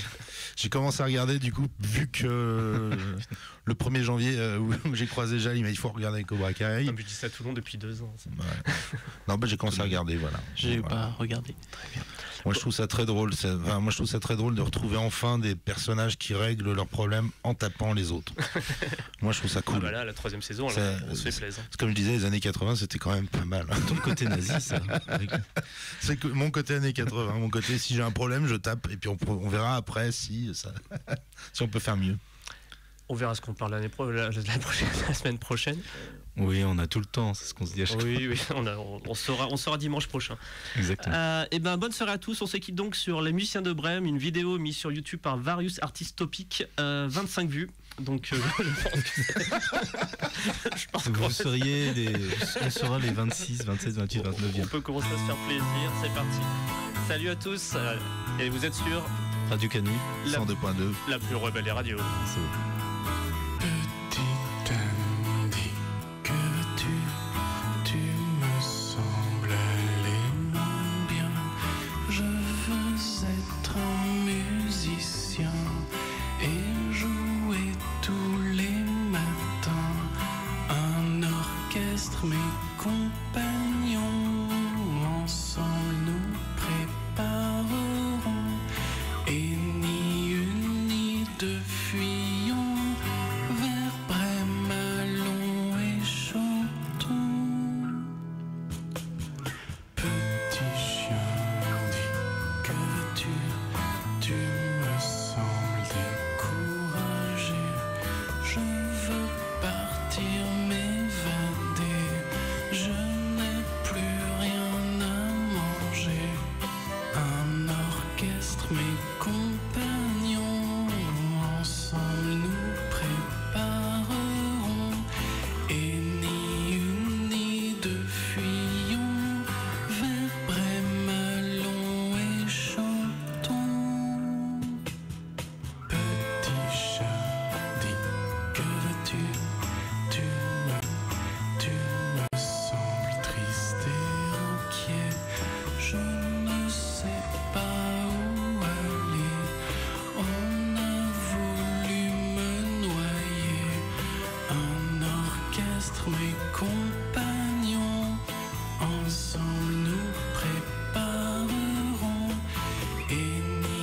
Speaker 3: J'ai commencé à regarder du coup, vu que le 1er janvier où j'ai croisé Jal, il m'a dit il faut regarder Cobra Kai.
Speaker 1: Non, mais je dis ça à tout le monde depuis 2 ans.
Speaker 3: Ouais. Non, bah, j'ai commencé à regarder, voilà.
Speaker 4: J'ai
Speaker 3: Voilà.
Speaker 4: pas regardé.
Speaker 3: Moi, je trouve ça très drôle. Moi, je trouve ça très drôle de retrouver enfin des personnages qui règlent leurs problèmes en tapant les autres. Moi, je trouve ça
Speaker 1: Ah
Speaker 3: cool.
Speaker 1: bah là, la 3e saison,
Speaker 3: Ça-
Speaker 1: on se fait plaisir.
Speaker 3: Comme je disais, les années 80, c'était quand même pas mal.
Speaker 2: Tout le côté nazi, ça. Avec-
Speaker 3: C'est que mon côté années 80, mon côté si j'ai un problème, je tape et puis on verra après si si on peut faire mieux.
Speaker 1: On verra ce qu'on parle la semaine prochaine.
Speaker 2: Oui, on a tout le temps, c'est ce qu'on se dit à chaque
Speaker 1: Oui, on saura dimanche prochain.
Speaker 2: fois. Exactement.
Speaker 1: Et ben bonne soirée à tous. On se quitte donc sur Les Musiciens de Brême, une vidéo mise sur YouTube par Various Artist Topic, 25 vues. Donc je pense qu'on
Speaker 2: Vous seriez on sera les 26, 27, 28, 29e.
Speaker 1: on peut commencer à se faire plaisir. C'est parti. Salut à tous. Et vous êtes sur
Speaker 2: Radio Canu.
Speaker 3: 102.2.
Speaker 1: la plus rebelle des radios.
Speaker 2: C'est
Speaker 5: Petit Andy, que veux-tu? Tu me sembles aller moins bien. Je veux être un musicien et jouer tous les matins. Un orchestre, mes compagnons, ensemble nous préparerons. Et ni une ni deux fuyons vers Brême, allons et chantons. Petit chien, dis, que veux-tu?
Speaker 6: Je veux partir m'évader. Je n'ai plus rien à manger. Un orchestre, mes compagnons, ensemble nous préparerons. Et ni une ni deux fuyons vers Brême, allons et chantons. Petit chat, dis, que veux-tu? Tu me sembles triste et inquiet. Je ne sais pas où aller. On a voulu me noyer. Un orchestre, mes compagnons, ensemble nous préparerons. Et ni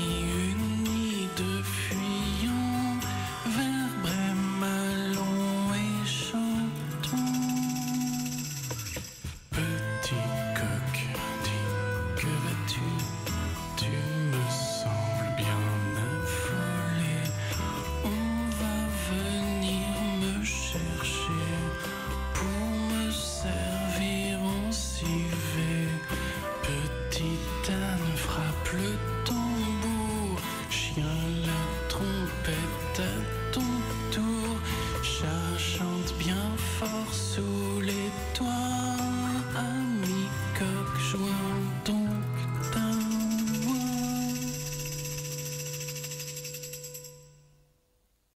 Speaker 6: une ni deux fuyons vers Brême, allons et chantons. Petit coq, dis, que veux-tu? Tu me sembles bien affolé. On va venir me chercher pour me servir en civet. Petite âne, frappe le tambour. Chien, la trompette à ton tour. Chat, chante bien fort sous les toits. Ami coq, joins donc ta